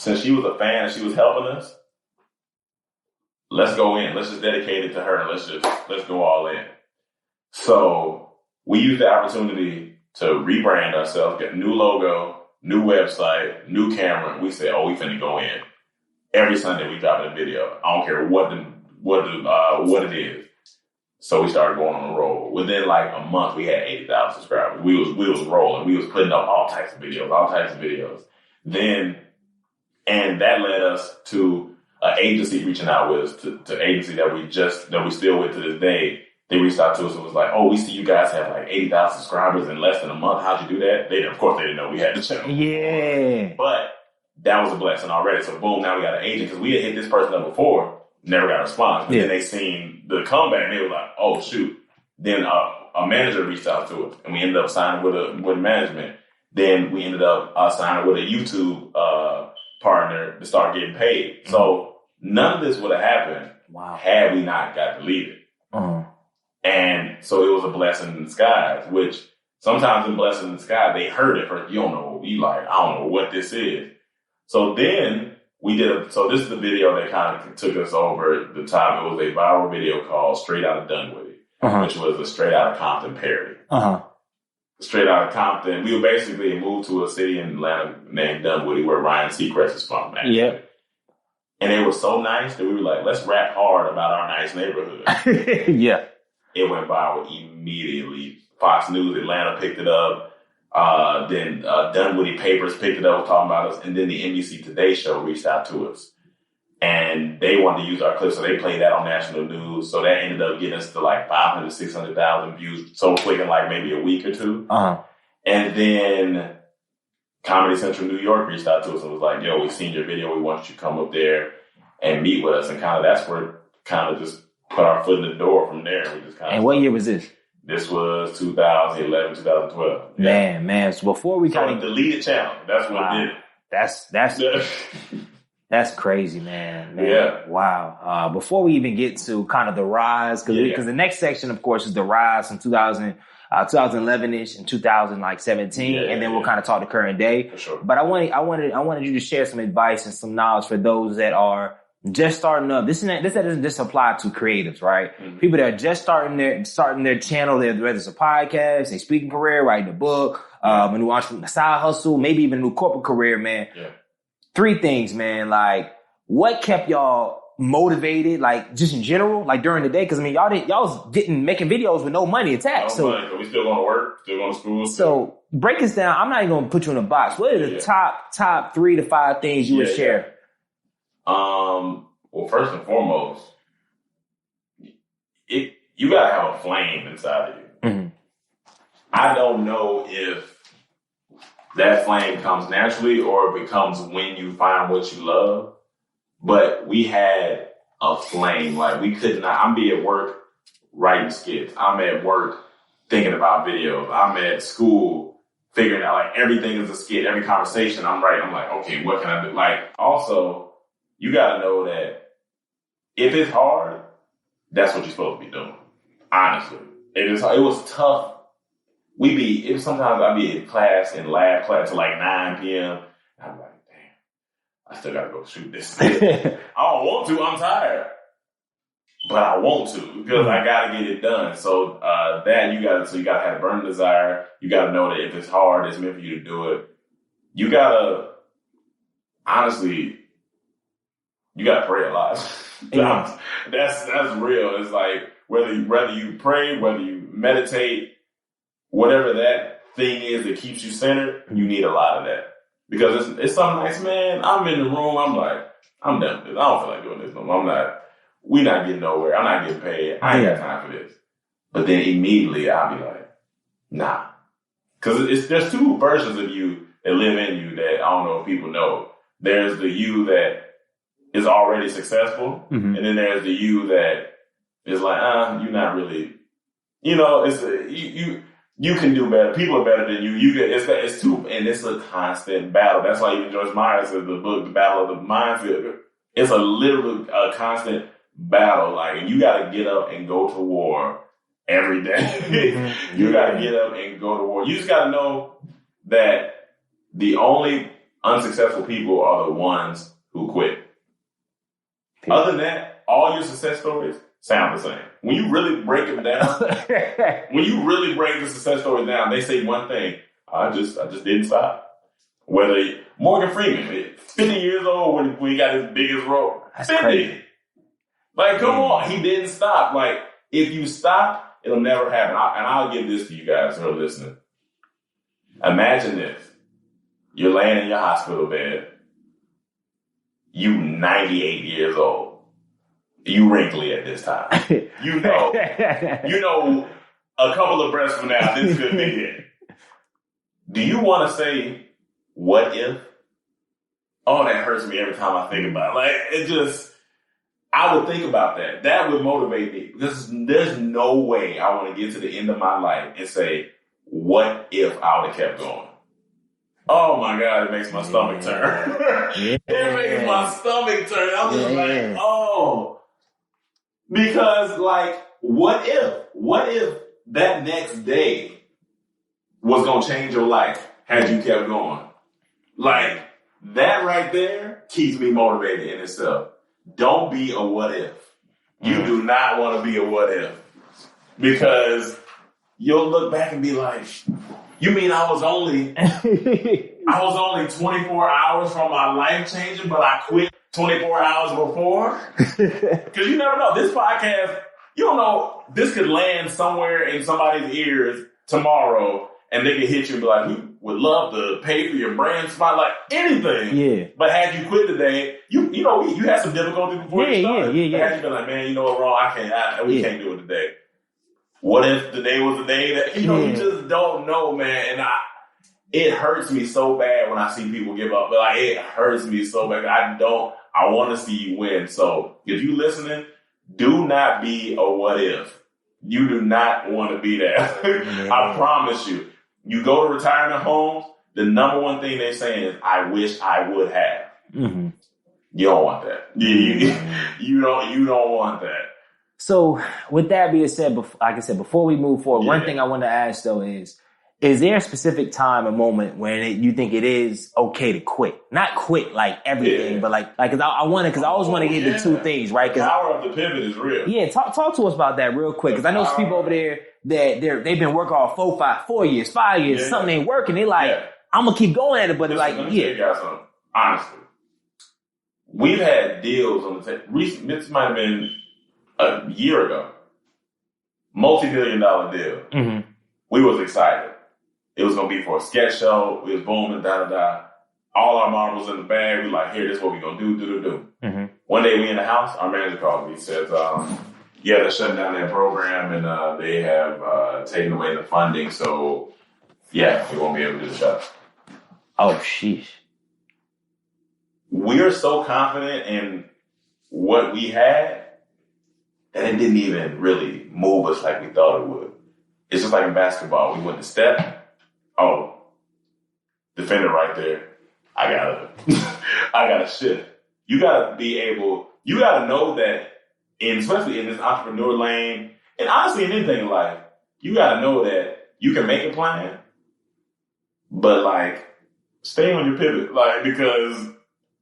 since she was a fan and she was helping us, let's go in. Let's just dedicate it to her and let's go all in. So we used the opportunity to rebrand ourselves, get a new logo, new website, new camera. We said, we finna go in. Every Sunday we drop a video. I don't care what it is. So we started going on a roll. Within like a month, we had 80,000 subscribers. We was rolling. We was putting up all types of videos. Then, and that led us to an agency reaching out with us, to agency that we still with to this day. They reached out to us and was like, we see you guys have like 80,000 subscribers in less than a month. How'd you do that? Of course, they didn't know we had the channel. Yeah. But that was a blessing already. So boom, now we got an agent because we had hit this person up before. Never got a response. But then they seen the comeback and they were like, oh, shoot. Then a manager reached out to us and we ended up signing with management. Then we ended up signing with a YouTube partner to start getting paid. Mm-hmm. So none of this would have happened had we not got deleted. Uh-huh. And so it was a blessing in disguise, which sometimes in blessing in disguise, they heard it first. You don't know. You like, I don't know what this is. So then so this is the video that kind of took us over the top. It was a viral video called Straight Outta Dunwoody, which was a Straight Outta Compton parody. Straight Outta Compton. We basically moved to a city in Atlanta named Dunwoody where Ryan Seacrest is from. Actually. Yeah. And it was so nice that we were like, let's rap hard about our nice neighborhood. Yeah. It went viral immediately. Fox News Atlanta picked it up. Then Dunwoody Papers picked it up, talking about us, and then the NBC Today show reached out to us, and they wanted to use our clip, so they played that on national news. So that ended up getting us to like 500,000, 600,000 views so quick in like maybe a week or two. And then Comedy Central New York reached out to us and was like, "Yo, we've seen your video. We want you to come up there and meet with us." And kind of that's where kind of just put our foot in the door from there. We just kind of. And what year was this? This was 2011, 2012. Yeah. Man. So before we kind of deleted channel, that's what did it. That's crazy, man. Yeah. Wow. Before we even get to kind of the rise, because the next section, of course, is the rise from 2011-ish and 2017, and then we'll kind of talk to current day. For sure. But I wanted you to share some advice and some knowledge for those that are just starting up. This doesn't just apply to creatives, right? Mm-hmm. People that are just starting their channel, whether it's a podcast, a speaking career, writing a book, a new entrepreneur, side hustle, maybe even a new corporate career, man. Yeah. 3 things, man. Like, what kept y'all motivated, like, just in general, like, during the day? Because, I mean, y'all was making videos with no money attached. Money, but we still going to work, still going to school. So, break this down. I'm not even going to put you in a box. What are the top 3 to 5 things you would share? Well, first and foremost, you gotta have a flame inside of you. Mm-hmm. I don't know if that flame comes naturally or it becomes when you find what you love, but we had a flame. Like, we could not, I'm be at work writing skits. I'm at work thinking about videos. I'm at school figuring out, like, everything is a skit. Every conversation I'm writing, I'm like, okay, what can I do? Like, also, you got to know that if it's hard, that's what you're supposed to be doing. Honestly. It was tough. Sometimes I'd be in lab class till like 9 p.m. I'm like, damn, I still got to go shoot this. I don't want to. I'm tired. But I want to because I got to get it done. So you got to have a burning desire. You got to know that if it's hard, it's meant for you to do it. You got to, honestly, you got to pray a lot. That's real. It's like whether you pray, whether you meditate, whatever that thing is that keeps you centered, you need a lot of that. Because it's some nights, man, I'm in the room, I'm like, I'm done with this. I don't feel like doing this no more. We're not getting nowhere. I'm not getting paid. I ain't got time for this. But then immediately I'll be like, nah. Because there's 2 versions of you that live in you that I don't know if people know. There's the you that is already successful, and then there's the you that is like, you're not really, it's you can do better. People are better than you. It's 2, and it's a constant battle. That's why even George Myers said the book, The Battle of the Minefield. It's a constant battle. Like, you got to get up and go to war every day. You got to get up and go to war. You just got to know that the only unsuccessful people are the ones who quit. Other than that, all your success stories sound the same. When you really break them down, when you really break the success stories down, they say one thing: I just didn't stop. Whether Morgan Freeman, 50 years old when he got his biggest role, That's 50. crazy. Like, come on, he didn't stop. Like, if you stop, it'll never happen. And I'll give this to you guys who are listening. Imagine this: you're laying in your hospital bed. You 98 years old. You wrinkly at this time. You know, a couple of breaths from now, this could be it. Do you want to say, what if? Oh, that hurts me every time I think about it. Like, it just, I would think about that. That would motivate me. Because there's no way I want to get to the end of my life and say, what if I would have kept going? Oh my God, it makes my stomach turn. It makes my stomach turn. I'm just like, oh. Because, like, what if that next day was going to change your life had you kept going? Like, that right there keeps me motivated in itself. Don't be a what if. You do not want to be a what if. Because you'll look back and be like, you mean I was only 24 hours from my life changing, but I quit 24 hours before? Because you never know. This podcast, you don't know, this could land somewhere in somebody's ears tomorrow, and they can hit you and be like, we would love to pay for your brand spot, like anything. Yeah. But had you quit today, you had some difficulty before you started. Yeah. Had you been like, man, you know what, wrong? We can't do it today. What if today was the day that, you just don't know, man. And it hurts me so bad when I see people give up. But like, it hurts me so bad. I want to see you win. So if you listening, do not be a what if. You do not want to be that. I promise you. You go to retirement homes, the number one thing they're saying is, I wish I would have. Mm-hmm. You don't want that. You don't want that. So, with that being said, like I said, before we move forward, one thing I want to ask, though, is there a specific time or moment when you think it is okay to quit? Not quit like everything, but like, cause I always want to get the two things, right? The power of the pivot is real. Yeah, talk to us about that real quick. Cause I know some people over there that they've been working on 4 years, 5 years, something ain't working. They like, I'm gonna keep going at it, but Listen, like, let me tell you guys something. Honestly, we've had deals on the table. This might have been a year ago. Multi-million-dollar deal. Mm-hmm. We was excited. It was going to be for a sketch show. We was booming, da-da-da. All our marbles in the bag. We like, here, this is what we going to do. Mm-hmm. One day we in the house, our manager called me. He says, they're shutting down their program and they have taken away the funding. So, we won't be able to do the show. Oh, sheesh. We're so confident in what we had that it didn't even really move us like we thought it would. It's just like in basketball. We went to step. Oh, defender right there. I gotta shift. You gotta know that, especially in this entrepreneur lane, and honestly in anything in life, you gotta know that you can make a plan, but like, stay on your pivot. Like, because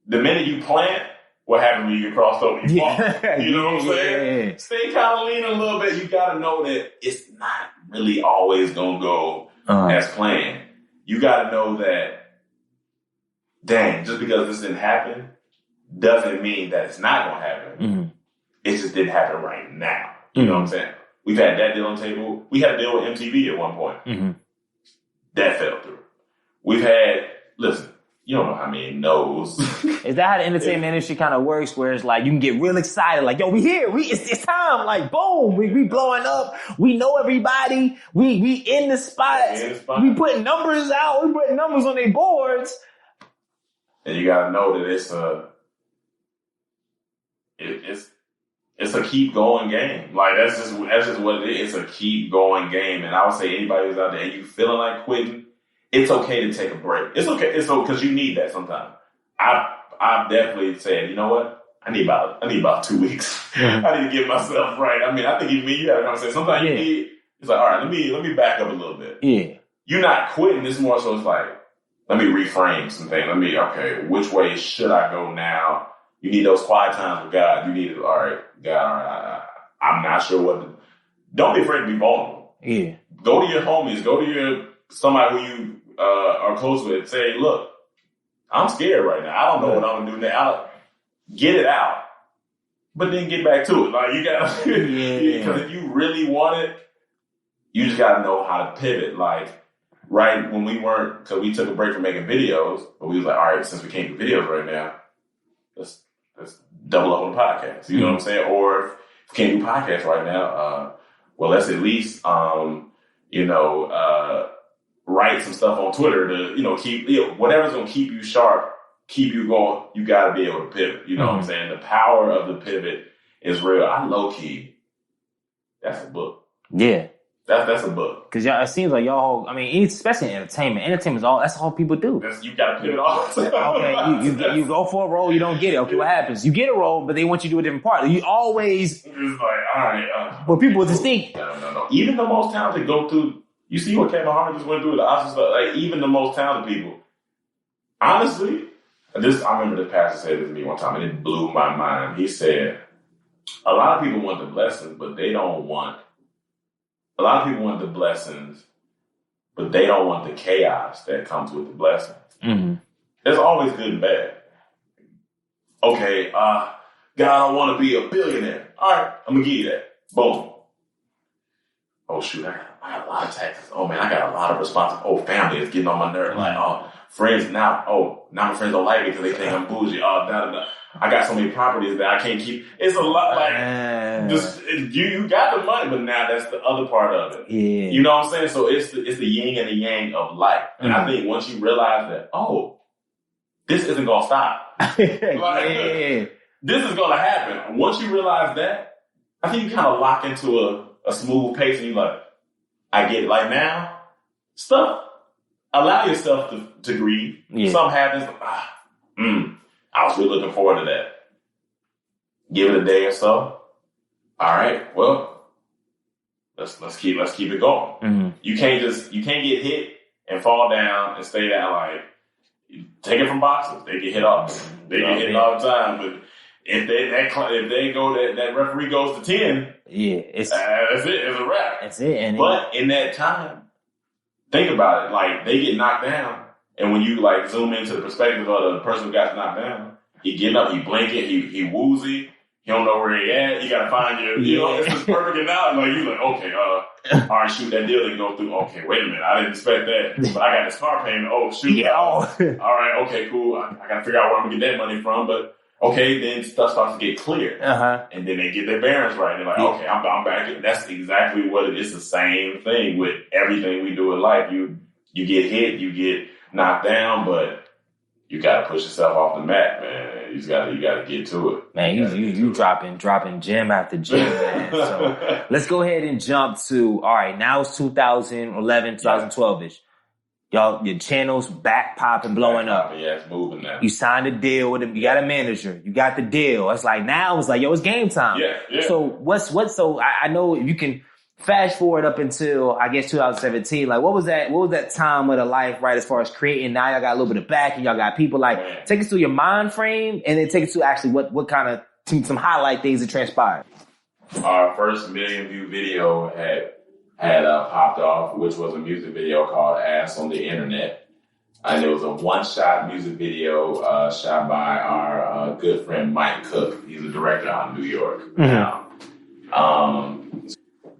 the minute you plant, what happens when you get crossed over? You fall. You know what I'm saying? Yeah. Stay kind of lean a little bit. You got to know that it's not really always going to go as planned. You got to know that, dang, just because this didn't happen doesn't mean that it's not going to happen. Mm-hmm. It just didn't happen right now. You know what I'm saying? We've had that deal on the table. We had a deal with MTV at one point. Mm-hmm. That fell through. We've had, listen, you don't know how many no's. Is that how the entertainment industry kind of works? Where it's like you can get real excited, like, yo, we here, it's time, like, boom, we blowing up, we know everybody, we in the spots, we putting numbers out, we putting numbers on their boards. And you gotta know that it's a keep going game. Like that's just what it is. It's a keep going game. And I would say anybody who's out there and you feeling like quitting, it's okay to take a break. It's okay. It's okay because you need that sometimes. I've definitely said, you know what? I need about 2 weeks. Mm-hmm. I need to get myself right. I mean, I think even me, you had a conversation. Sometimes you need. It's like, all right, let me back up a little bit. Yeah. You're not quitting. It's more so. It's like, let me reframe some things. Which way should I go now? You need those quiet times with God. You need, all right, God, all right, I'm not sure what to do. Don't be afraid to be vulnerable. Yeah. Go to your homies. Go to somebody who you are close with. Say, look, I'm scared right now. I don't know what I'm going to do now. Get it out. But then get back to it. Like, you got to, because if you really want it, you just got to know how to pivot. Like, right when because we took a break from making videos, but we was like, all right, since we can't do videos right now, let's double up on the podcast. You know what I'm saying? Or if we can't do podcasts right now, well, let's at least, write some stuff on Twitter to, keep, whatever's going to keep you sharp, keep you going. You got to be able to pivot. You know what I'm saying? The power of the pivot is real. I low key, that's a book. Yeah. That's a book. Because it seems like y'all, especially in entertainment. Entertainment's that's all people do. You got to pivot off. Okay, you go for a role, you don't get it. Okay, what happens? You get a role, but they want you to do a different part. You always... It's like, all right. But people just think... No. Even the most talented go through... You see what Kevin Hart just went through, the Oscar stuff? Like, even the most talented people... Honestly, I remember this pastor said this to me one time, and it blew my mind. He said, a lot of people want the blessings, but they don't want... A lot of people want the blessings, but they don't want the chaos that comes with the blessings. Mm-hmm. There's always good and bad. Okay, God, I want to be a billionaire. All right, I'm going to give you that. Boom. Oh, shoot, I got a lot of taxes. Oh, man, I got a lot of responsibility. Oh, family is getting on my nerves. Like, friends now my friends don't like me because they think I'm bougie. I got so many properties that I can't keep. It's a lot you got the money, but now that's the other part of it. Yeah. You know what I'm saying? So it's the yin and the yang of life. And I think once you realize that, this isn't going to stop. This is going to happen. Once you realize that, I think you kind of lock into a smooth pace and you're like, I get it. Like now, allow yourself to grieve. Yeah. Something happens. I was really looking forward to that. Give it a day or so. All right. Well, let's keep it going. Mm-hmm. You can't get hit and fall down and stay down. Like, take it from boxers. They get hit all the time. But if that referee goes to 10, that's it. It's a wrap. That's it. But in that time, think about it. Like, they get knocked down. And when you like zoom into the perspective of the person who got knocked down, he getting up, he blinking, he woozy, he don't know where he at. You gotta find it's just perfect analogy. Like you like, okay, all right, shoot, that deal didn't go through. Okay, wait a minute, I didn't expect that, but I got this car payment. Oh shoot, all right, okay, cool. I gotta figure out where I'm gonna get that money from. But okay, then stuff starts to get clear, and then they get their bearings right. They're like, okay, I'm back. That's exactly what it is. The same thing with everything we do in life. You get hit, you get knocked down, but you gotta push yourself off the mat, man. You gotta get to it. Man, you dropping gem after gem, man. So let's go ahead and jump to, all right, now it's 2011, 2012-ish. Y'all, your channel's back popping, blowing up. Yeah, it's moving now. You signed a deal with him. You got a manager. You got the deal. It's like, now it's like, yo, it's game time. Yeah. So so I know you can fast forward up until, I guess, 2017. Like, what was that time of the life, right, as far as creating? Now y'all got a little bit of backing. Y'all got people. Like, take us through your mind frame and then take us to actually what kind of, some highlight things that transpired. Our first million view video had popped off, which was a music video called Ass on the Internet. And it was a one-shot music video shot by our good friend Mike Cook. He's a director out in New York now.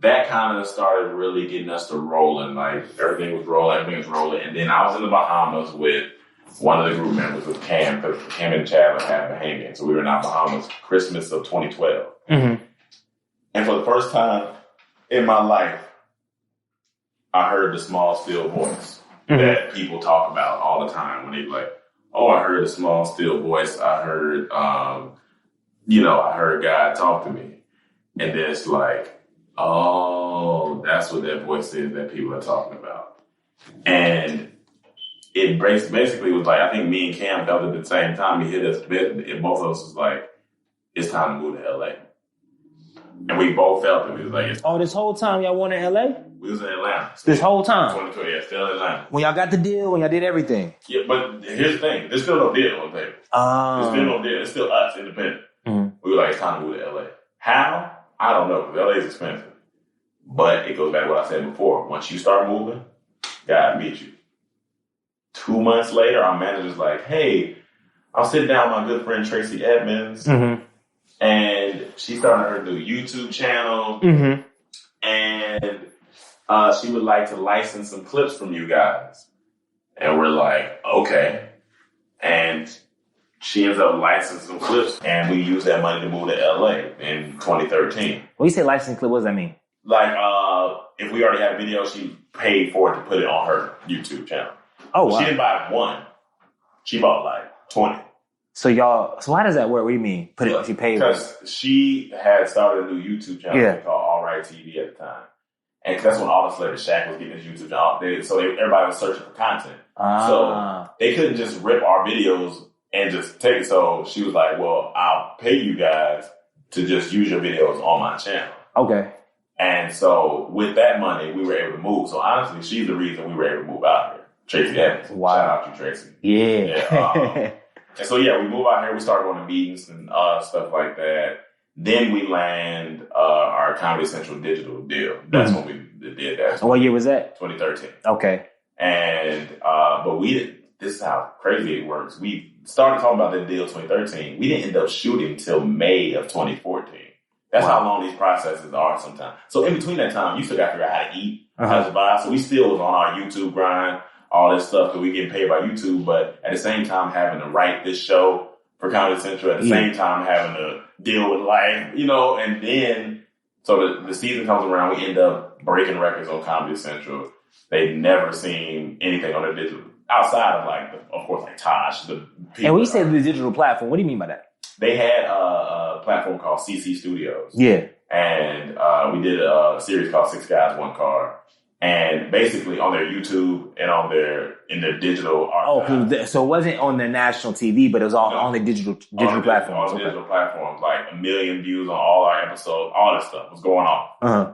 That kind of started really getting us to rolling. Like, everything was rolling. And then I was in the Bahamas with one of the group members with Cam, because Cam and Chad were half Bahamian. So we were in the Bahamas Christmas of 2012. Mm-hmm. And for the first time in my life, I heard the small, still voice that people talk about all the time when they like, oh, I heard a small, still voice. I heard, I heard God talk to me. And then it's like, oh, that's what that voice is that people are talking about. And it basically was like, I think me and Cam felt it at the same time. He hit us, and both of us was like, it's time to move to LA. And we both felt it. We was like, Oh, this whole time y'all went to LA? We was in Atlanta. This whole time? 2020, yeah, still in Atlanta. When y'all got the deal, when y'all did everything? Yeah, but here's the thing. There's still no deal on paper. There's still no deal. It's still us, independent. Mm-hmm. We were like, it's time to move to LA. How? I don't know, because LA is expensive. But it goes back to what I said before. Once you start moving, God meet you. 2 months later, our manager's like, hey, I'll sit down with my good friend Tracy Edmonds. Mm-hmm. And she started her new YouTube channel. Mm-hmm. And she would like to license some clips from you guys. And we're like, okay. And she ends up licensing some clips. And we use that money to move to LA in 2013. When you say licensing clip, what does that mean? Like, if we already had a video, she paid for it to put it on her YouTube channel. Oh, wow. She didn't buy one. She bought like 20. So how does that work? What do you mean? She paid? Because she had started a new YouTube channel called All Right TV at the time. And that's when all the celebrities, Shaq was getting his YouTube channel. Everybody was searching for content. So they couldn't just rip our videos and just take it. So she was like, well, I'll pay you guys to just use your videos on my channel. Okay. And so with that money, we were able to move. So honestly, she's the reason we were able to move out here. Tracy Evans. Wow. Shout out to Tracy. Yeah. And so, we move out here. We started going to meetings and stuff like that. Then we land our Comedy Central digital deal. That's when we did that. And what year was that? 2013. Okay. And, but we didn't, this is how crazy it works. We started talking about that deal 2013. We didn't end up shooting till May of 2014. That's how long these processes are sometimes. So in between that time, you still got to figure out how to eat, how to survive. So we still was on our YouTube grind, all this stuff that we getting paid by YouTube, but at the same time having to write this show for Comedy Central, at the same time having to deal with life, and then, so the season comes around, we end up breaking records on Comedy Central. They've never seen anything on their digital, outside of of course, Tosh. And when you say the digital platform, what do you mean by that? They had a platform called CC Studios. Yeah. And we did a series called 6 Guys, 1 Car. And basically on their YouTube and in their digital archive. Oh, so it wasn't on their national TV, but it was on the digital platforms. On digital platforms, like 1 million views on all our episodes, all this stuff was going on. Uh-huh.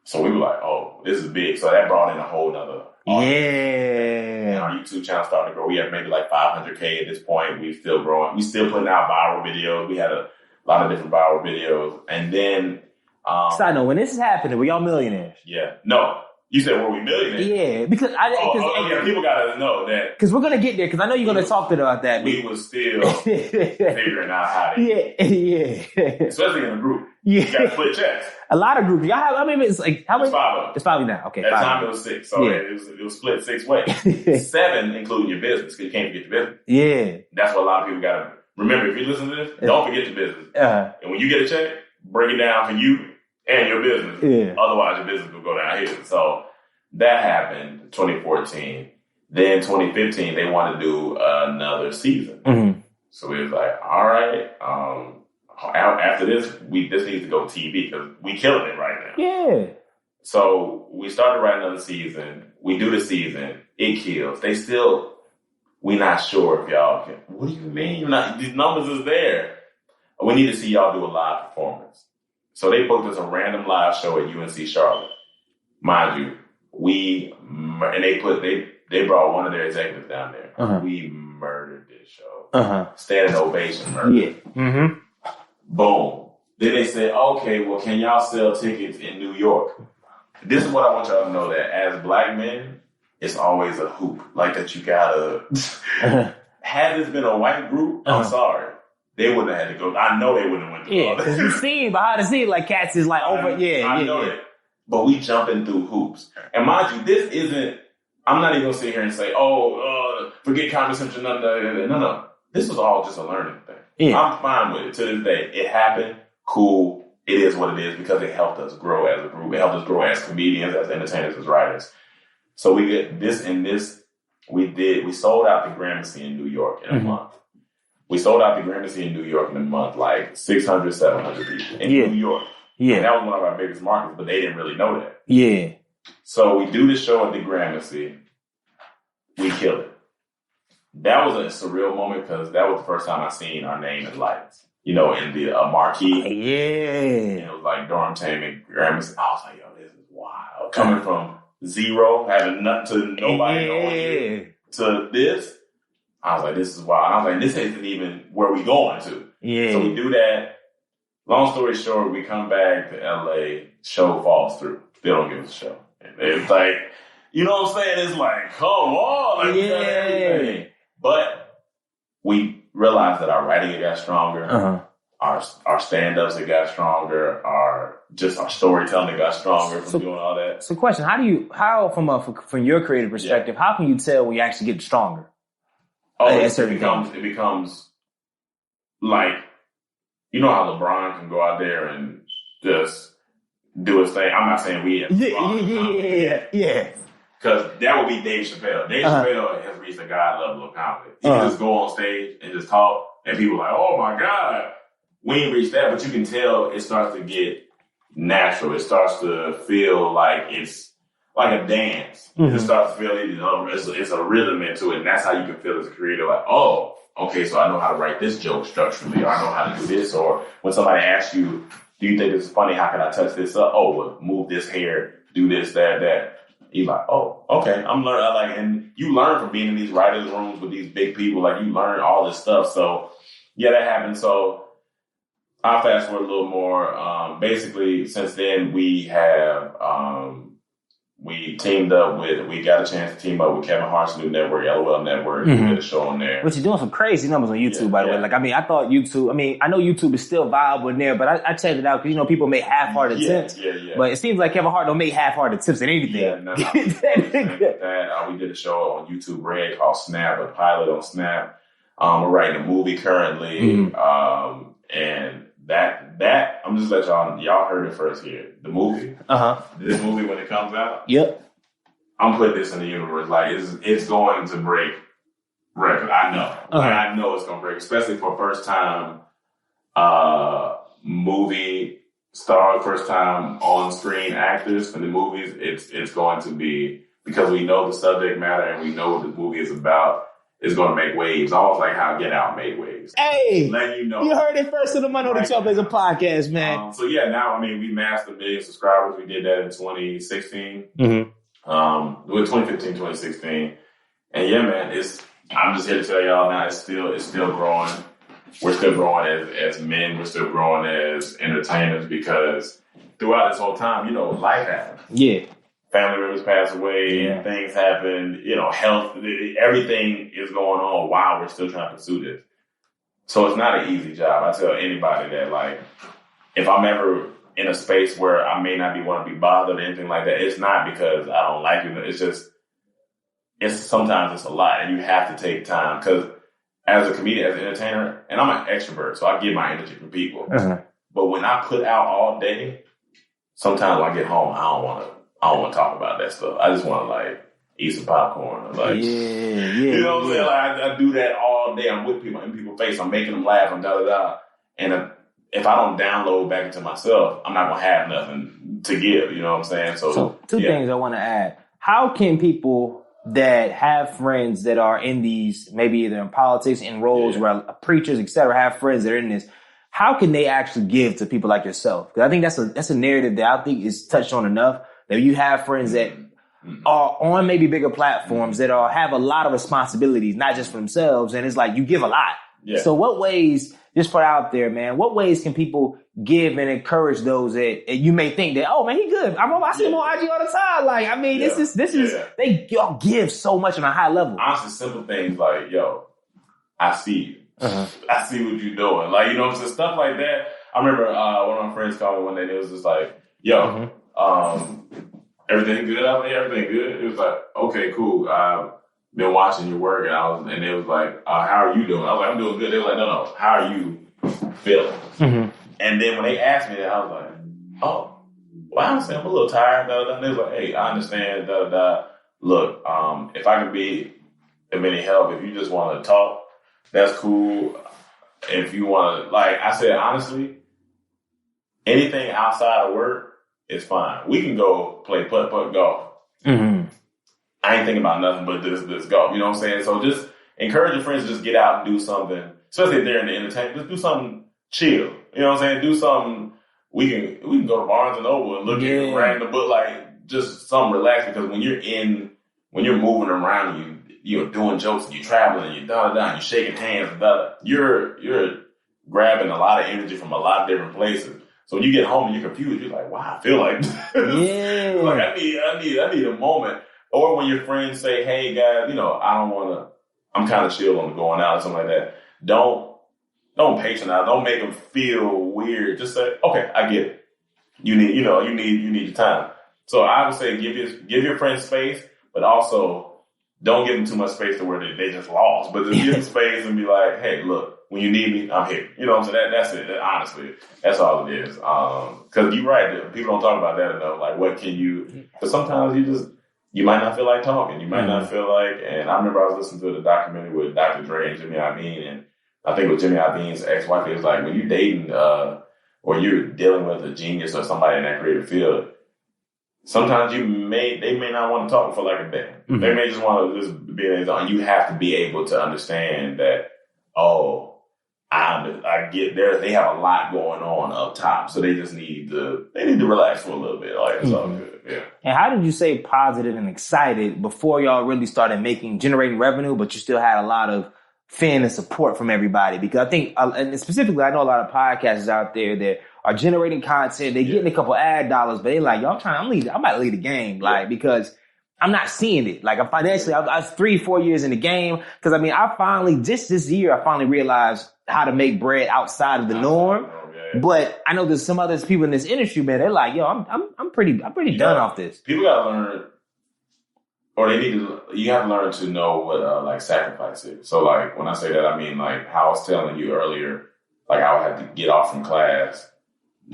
So we were like, oh, this is big. So that brought in a whole nother audience. And our YouTube channel started to grow. We have maybe like 500K at this point. We still growing. We still putting out viral videos. We had a lot of different viral videos. And then... Side note, when this is happening, were y'all millionaires? Yeah. No. You said, were we millionaires? Yeah, because people gotta know that. Because we're gonna get there. Because I know you're gonna talk to them about that. We was still figuring out how to. Yeah. Especially in a group. Yeah. You gotta split checks. A lot of groups. Y'all have. I mean, it's like how many? It's 5 of them. It's 5 now. Okay. At the time it was 6, so it was split 6 ways. 7, including your business, because you can't forget your business. Yeah. That's what a lot of people gotta remember. If you listen to this, don't forget your business. And when you get a check, break it down for you and your business. Yeah. Otherwise, your business will go down here. So that happened 2014. Then 2015, they wanted to do another season. Mm-hmm. So we was like, all right, after this, this needs to go TV because we killing it right now. Yeah. So we started writing another season. We do the season. It kills. We not sure if y'all can. What do you mean? These numbers is there. We need to see y'all do a live performance. So they booked us a random live show at UNC Charlotte. Mind you, they brought one of their executives down there. Uh-huh. We murdered this show. Uh-huh. Standing ovation murder. Yeah. Mm-hmm. Boom. Then they said, okay, well, can y'all sell tickets in New York? This is what I want y'all to know, that as black men, it's always a hoop. Like that you gotta... Had this been a white group, I'm sorry. They wouldn't have had to go. I know they wouldn't have went to Yeah, because you seen behind the scenes, like cats is like over. I know it. But we jumping through hoops. And mind you, this isn't, I'm not even going to sit here and say, forget Comedy Central. No. This was all just a learning thing. Yeah. I'm fine with it to this day. It happened. Cool. It is what it is because it helped us grow as a group. It helped us grow as comedians, as entertainers, as writers. So we get this and this. We sold out the Gramercy in New York in a month. We sold out the Gramercy in New York in a month, like 600, 700 people in New York. Yeah. And that was one of our biggest markets, but they didn't really know that. Yeah. So we do the show at the Gramercy. We kill it. That was a surreal moment because that was the first time I seen our name in lights. in the marquee. Yeah. And it was like Dormtainment Grammar. I was like, yo, this is wild. Coming from zero, having nothing to nobody knowing you, to this, I was like, this is wild. I was like, this isn't even where we going to. Yeah. So we do that. Long story short, we come back to LA, show falls through. They don't give us a show. It's like, you know what I'm saying? It's like, come on. Like, we got everything. But we realized that our writing had got stronger. Our stand-ups had got stronger. Our storytelling had got stronger from doing all that. So question, from your creative perspective, how can you tell when you actually get stronger? It becomes like, you know how LeBron can go out there and just do his thing. I'm not saying we. Yeah. Because that would be Dave Chappelle. Dave Chappelle has reached a God level of comedy. He can just go on stage and just talk, and people are like, "Oh my God, we ain't reached that." But you can tell it starts to get natural. It starts to feel like it's like a dance. It starts to feel it's a rhythm into it, and that's how you can feel as a creator. Like, oh, okay, so I know how to write this joke structurally, or I know how to do this. Or when somebody asks you, "Do you think this is funny? How can I touch this up?" Oh, well, move this hair, do this, that. You're like, oh, okay, I'm learning. And you learn from being in these writers' rooms with these big people. Like, you learn all this stuff. So, yeah, that happened. So, I'll fast forward a little more. Basically, since then, we have we got a chance to team up with Kevin Hart's new network, LOL Network. We did a show on there. Which is doing some crazy numbers on YouTube, by the way. Like, I mean, I thought YouTube, I know YouTube is still viable in there, but I checked it out because, people make half-hearted attempts. But it seems like Kevin Hart don't make half-hearted attempts at anything. Yeah, no. We did a show on YouTube Red called Snap, a pilot on Snap. We're writing a movie currently. And that I'm just let y'all heard it first here. The movie. This movie, when it comes out. Yep. I'm putting this in the universe. Like, it's going to break record. I know. I know it's going to break, especially for first time movie star, first time on screen actors for the movies. It's going to be, because we know the subject matter and we know what the movie is about. It's going to make waves, almost like how Get Out made waves. Hey, letting you know. You heard it first on the Untitled Trailblazer podcast, man. So yeah, now, we mastered 1 million subscribers. We did that in 2016. With 2015, 2016. And yeah, man, I'm just here to tell y'all now, it's still growing. We're still growing as men. We're still growing as entertainers, because throughout this whole time, life happens. Yeah. Family members pass away, things happen, health, everything is going on while we're still trying to pursue this. So it's not an easy job. I tell anybody that, like, if I'm ever in a space where I may not want to be bothered or anything like that, it's not because I don't like it. It's just, sometimes it's a lot, and you have to take time. Because as a comedian, as an entertainer, and I'm an extrovert, so I get my energy from people. But when I put out all day, sometimes when I get home, I don't want to talk about that stuff. I just want to, eat some popcorn. You know what I'm saying? I do that all day. I'm with people, in people's face. I'm making them laugh. I'm da-da-da. And if I don't download back into myself, I'm not going to have nothing to give. You know what I'm saying? So two things I want to add. How can people that have friends that are in these, maybe either in politics, in roles where preachers, et cetera, have friends that are in this, how can they actually give to people like yourself? Because I think that's a narrative that I think is touched on enough, that you have friends that are on maybe bigger platforms that have a lot of responsibilities, not just for themselves. And it's like, you give a lot. Yeah. So what ways, just put out there, man, what ways can people give and encourage those that you may think that, oh man, he good. I see him on IG all the time. This is, y'all give so much on a high level. Honestly, simple things like, yo, I see you. I see what you're doing. So stuff like that. I remember one of my friends called me one day and it was just like, yo, everything good out there? Everything good? It was like, okay, cool. I've been watching your work, and it was like, how are you doing? I was like, I'm doing good. They were like, no, how are you feeling? And then when they asked me that, I was like, oh, well, I'm a little tired. And they was like, hey, I understand. Look, if I can be of any help, if you just want to talk, that's cool. If you want to, I said, honestly, anything outside of work, it's fine. We can go play putt-putt golf. I ain't thinking about nothing but this golf. You know what I'm saying? So just encourage your friends to just get out and do something, especially if they're in the entertainment. Just do something chill. You know what I'm saying? Do something. We can go to Barnes and Noble and look at random book, like just something relaxed, because when you're moving around, you're doing jokes and you're traveling and you're shaking hands and you're grabbing a lot of energy from a lot of different places. So when you get home and you're confused, you're like, wow, I feel like this. Yeah. Like I need a moment. Or when your friends say, hey guys, I'm kind of chill on going out or something like that. Don't patronize. Don't make them feel weird. Just say, okay, I get it. You need your time. So I would say give your friends space, but also don't give them too much space to where they just lost. But just give them space and be like, hey, look, when you need me, I'm here. You know what I'm saying? That's it. Honestly, that's all it is. Because you're right. People don't talk about that enough. Like, what can you? Because sometimes you might not feel like talking. You might not feel like. And I remember I was listening to the documentary with Dr. Dre and Jimmy Iovine, and I think it was Jimmy Iovine's ex-wife. It was like, when you're dating or you're dealing with a genius or somebody in that creative field, sometimes they may not want to talk for like a day. Mm-hmm. They may just want to just be in and you have to be able to understand that, I get there. They have a lot going on up top, so they just need to relax for a little bit. Like, it's all good. Yeah. And how did you say positive and excited before y'all really started generating revenue, but you still had a lot of fan and support from everybody? Because I think, and specifically, I know a lot of podcasters out there that are generating content. They're getting a couple ad dollars, but they're like, yo, I'm about to leave the game. Like, because I'm not seeing it. Like, I'm financially, I was 3-4 years in the game. Cause I finally, just this year, I finally realized how to make bread outside of the norm. But I know there's some other people in this industry, man. They're like, yo, I'm pretty done off this. People gotta learn, or you have to learn to know what, like, sacrifice is. So, like, when I say that, I mean, like, how I was telling you earlier, like, I would have to get off from class,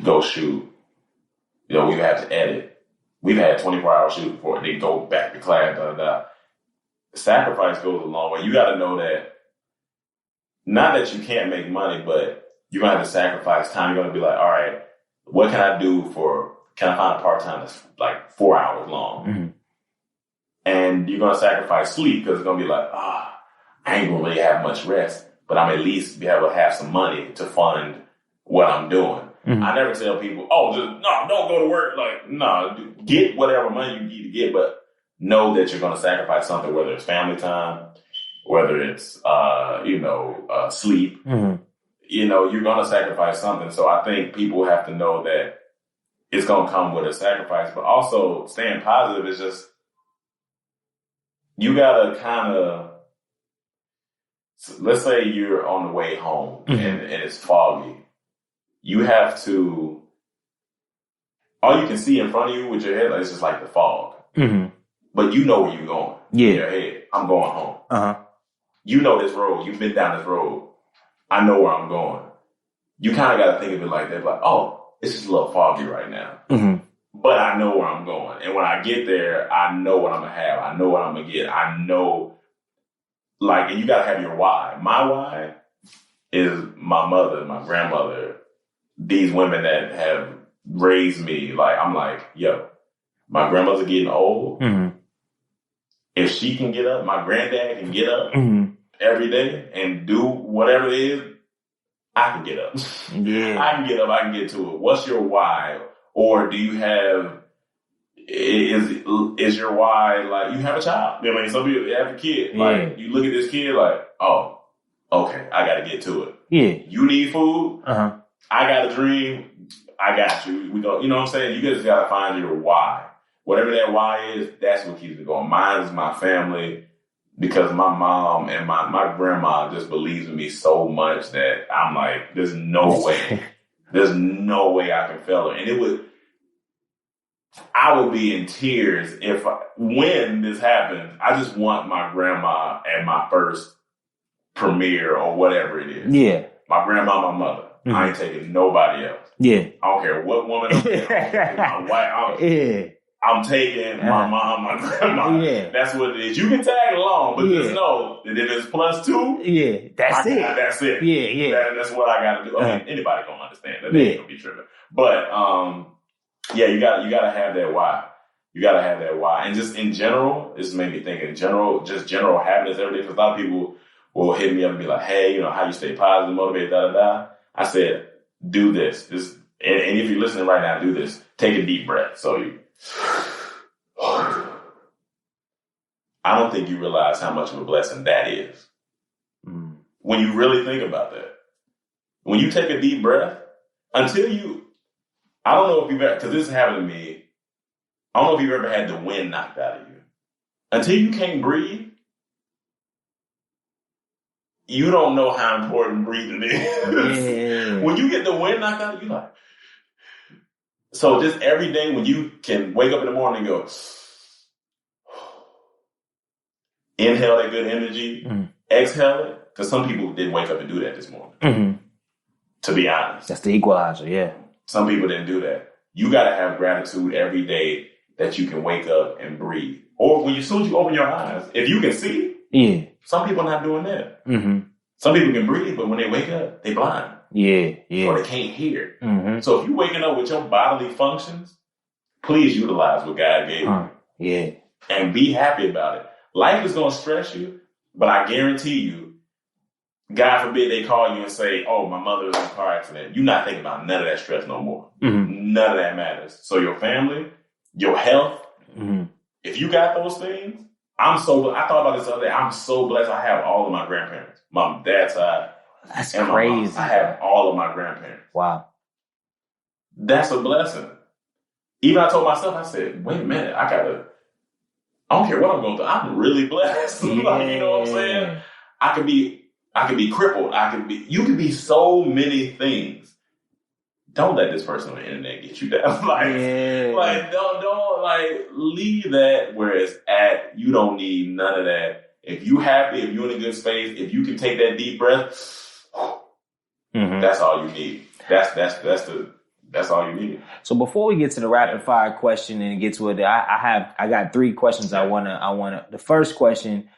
go shoot. We would have to edit. We've had 24-hour shoots before they go back to class. Sacrifice goes a long way. You got to know that, not that you can't make money, but you're going to have to sacrifice time. You're going to be like, all right, what can I do can I find a part-time that's like 4 hours long? Mm-hmm. And you're going to sacrifice sleep because it's going to be like, I ain't going to really have much rest, but I'm at least be able to have some money to fund what I'm doing. Mm-hmm. I never tell people, don't go to work. Like, no, get whatever money you need to get, but know that you're going to sacrifice something, whether it's family time, whether it's, sleep. Mm-hmm. You're going to sacrifice something. So I think people have to know that it's going to come with a sacrifice, but also staying positive is just, you got to kind of, let's say you're on the way home and it's foggy. You have to, all you can see in front of you with your head is just like the fog. Mm-hmm. But you know where you're going. Yeah. In your head, I'm going home. Uh-huh. You know this road. You've been down this road. I know where I'm going. You kind of got to think of it like that. Like, it's just a little foggy right now. Mm-hmm. But I know where I'm going. And when I get there, I know what I'm going to have. I know what I'm going to get. I know, and you got to have your why. My why is my mother, my grandmother, these women that have raised me. Like, I'm like, yo, my grandmother's getting old. Mm-hmm. If she can get up, my granddad can get up every day and do whatever it is, I can get up. Yeah. I can get up. I can get to it. What's your why? Or do you have, is your why, like, you have a child? I mean, some people have a kid. Yeah. Like, you look at this kid like, okay, I got to get to it. Yeah. You need food? Uh-huh. I got a dream. I got you. We go. You know what I'm saying? You just got to find your why. Whatever that why is, that's what keeps it going. Mine is my family, because my mom and my grandma just believes in me so much that I'm like, there's no way. There's no way I can fail her. And I would be in tears when this happens. I just want my grandma at my first premiere or whatever it is. Yeah. My grandma, my mother. Mm-hmm. I ain't taking nobody else. Yeah. I don't care what woman I'm taking. My wife. I'm taking my mom, my grandma. Yeah. That's what it is. You can tag along, but just know that if it's +2, that's it. That's it. Yeah. That's what I got to do. I mean, anybody gonna understand that. They ain't gonna be tripping. But you gotta have that why. You gotta have that why. And just in general, this made me think in general, just general happiness every day. Because a lot of people will hit me up and be like, hey, how you stay positive, motivated, da-da-da. I said, do this. And if you're listening right now, do this. Take a deep breath. So you, I don't think you realize how much of a blessing that is. When you really think about that. When you take a deep breath, I don't know if you've ever, because this happened to me, I don't know if you've ever had the wind knocked out of you. Until you can't breathe, you don't know how important breathing is. Yeah. When you get the wind knocked out of you, like, so just every day when you can wake up in the morning and go, inhale that good energy, exhale it, because some people didn't wake up and do that this morning. To be honest. That's the equalizer, yeah. Some people didn't do that. You got to have gratitude every day that you can wake up and breathe. Or as soon as you open your eyes, if you can see, some people are not doing that. Some people can breathe, but when they wake up, they blind. Or they can't hear. So if you're waking up with your bodily functions, please utilize what God gave you. And be happy about it. Life is going to stress you, but I guarantee you, God forbid they call you and say, oh, my mother was in a car accident. You're not thinking about none of that stress no more. None of that matters. So your family, your health, if you got those things, I thought about this the other day. I'm so blessed I have all of my grandparents. My dad's side. That's crazy. I have all of my grandparents. Wow. That's a blessing. Even I told myself, I said, wait a minute, I don't care what I'm going through. I'm really blessed. You know what I'm saying? I could be crippled. You could be so many things. Don't let this person on the internet get you down. Don't leave that where it's at. You don't need none of that. If you happy, if you're in a good space, if you can take that deep breath, that's all you need. That's all you need. So before we get to the rapid fire question and get to it, I got 3 questions I wanna. The first question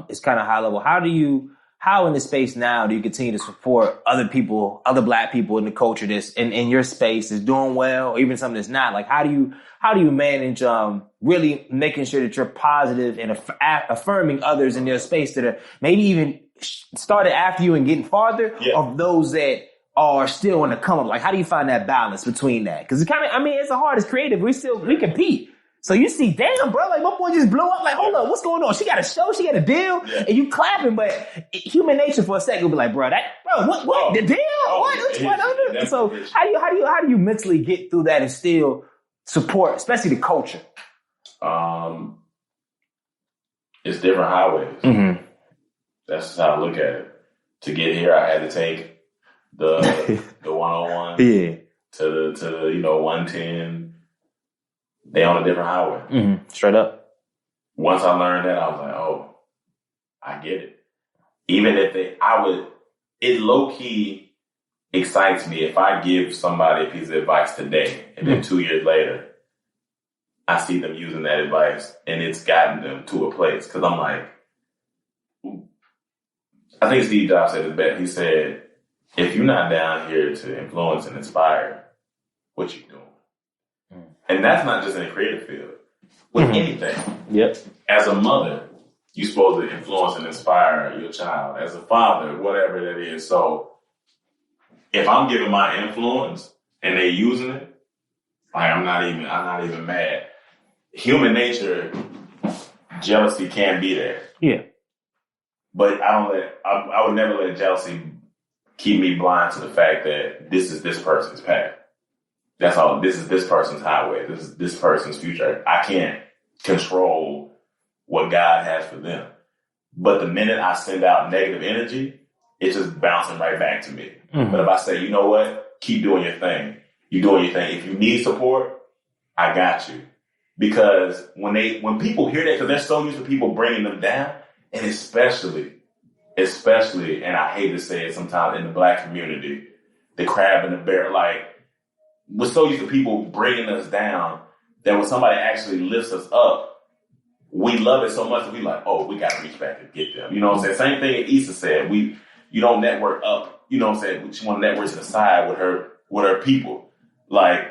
is kind of high level. How in this space now do you continue to support other people, other Black people in the culture that's in your space is doing well, or even something that's not? Like, how do you manage really making sure that you're positive and affirming others in their space that are maybe even started after you and getting farther, of those that are still on the come up? Like, how do you find that balance between that? Because it's it's the hardest creative. We compete. So you see, damn, bro, like my boy just blew up. Like, hold up, what's going on? She got a show, she got a deal, and you clapping, but human nature for a second will be like, what the deal? What's going on? So how do you mentally get through that and still support, especially the culture? It's different highways. That's how I look at it. To get here, I had to take the 101 to the 110. They on a different highway. Straight up. Once I learned that, I was like, oh, I get it. Even if it low-key excites me if I give somebody a piece of advice today and then 2 years later, I see them using that advice and it's gotten them to a place. Because I'm like, I think Steve Jobs said it best. He said, if you're not down here to influence and inspire, what you doing? And that's not just in the creative field. With anything. Yep. As a mother, you're supposed to influence and inspire your child. As a father, whatever that is. So if I'm giving my influence and they using it, like I'm not even mad. Human nature, jealousy can be there. Yeah. But I would never let jealousy keep me blind to the fact that this is this person's path. That's all. This is this person's highway. This is this person's future. I can't control what God has for them. But the minute I send out negative energy, it's just bouncing right back to me. But if I say, you know what? Keep doing your thing. You're doing your thing. If you need support, I got you. Because when people hear that, because they're so used to people bringing them down, and especially, and I hate to say it sometimes in the Black community, the crab and the bear, like, we're so used to people bringing us down that when somebody actually lifts us up, we love it so much that we like, oh, we got to reach back and get them. You know what I'm saying? Same thing Issa said. You don't network up. You know what I'm saying? She want to network to the side with her people. Like,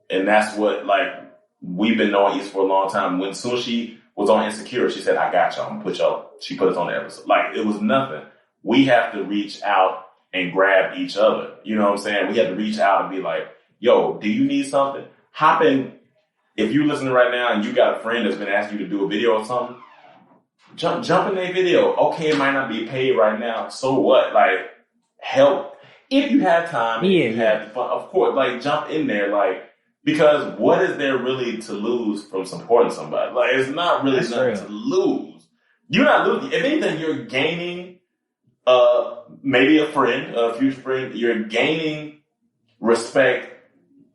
and that's what, like, we've been knowing Issa for a long time. When soon she was on Insecure, she said, I got y'all. I'm going to put y'all. She put us on the episode. Like, it was nothing. We have to reach out and grab each other. You know what I'm saying? We had to reach out and be like, yo, do you need something? Hop in. If you're listening right now and you got a friend that's been asking you to do a video or something, jump in their video. Okay, it might not be paid right now. So what? Like, help. If you have time, if you have fun, of course, like, jump in there. Like, because what is there really to lose from supporting somebody? Like, it's not really nothing to lose. You're not losing. If anything, you're gaining, maybe a friend, a future friend. You're gaining respect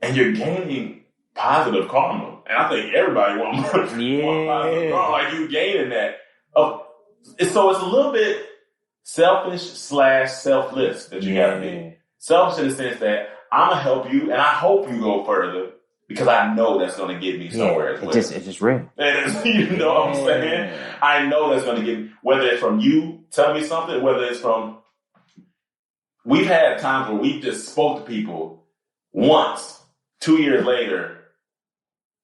and you're gaining positive karma. And I think everybody wants positive karma. Like, you gaining that. So it's a little bit selfish / selfless that you gotta be. Selfish in the sense that I'm gonna help you and I hope you go further because I know that's gonna get me somewhere as well. It's just real. You know what I'm saying? I know that's gonna get me, whether it's from you telling me something, whether it's from, we've had times where we just spoke to people once, 2 years later,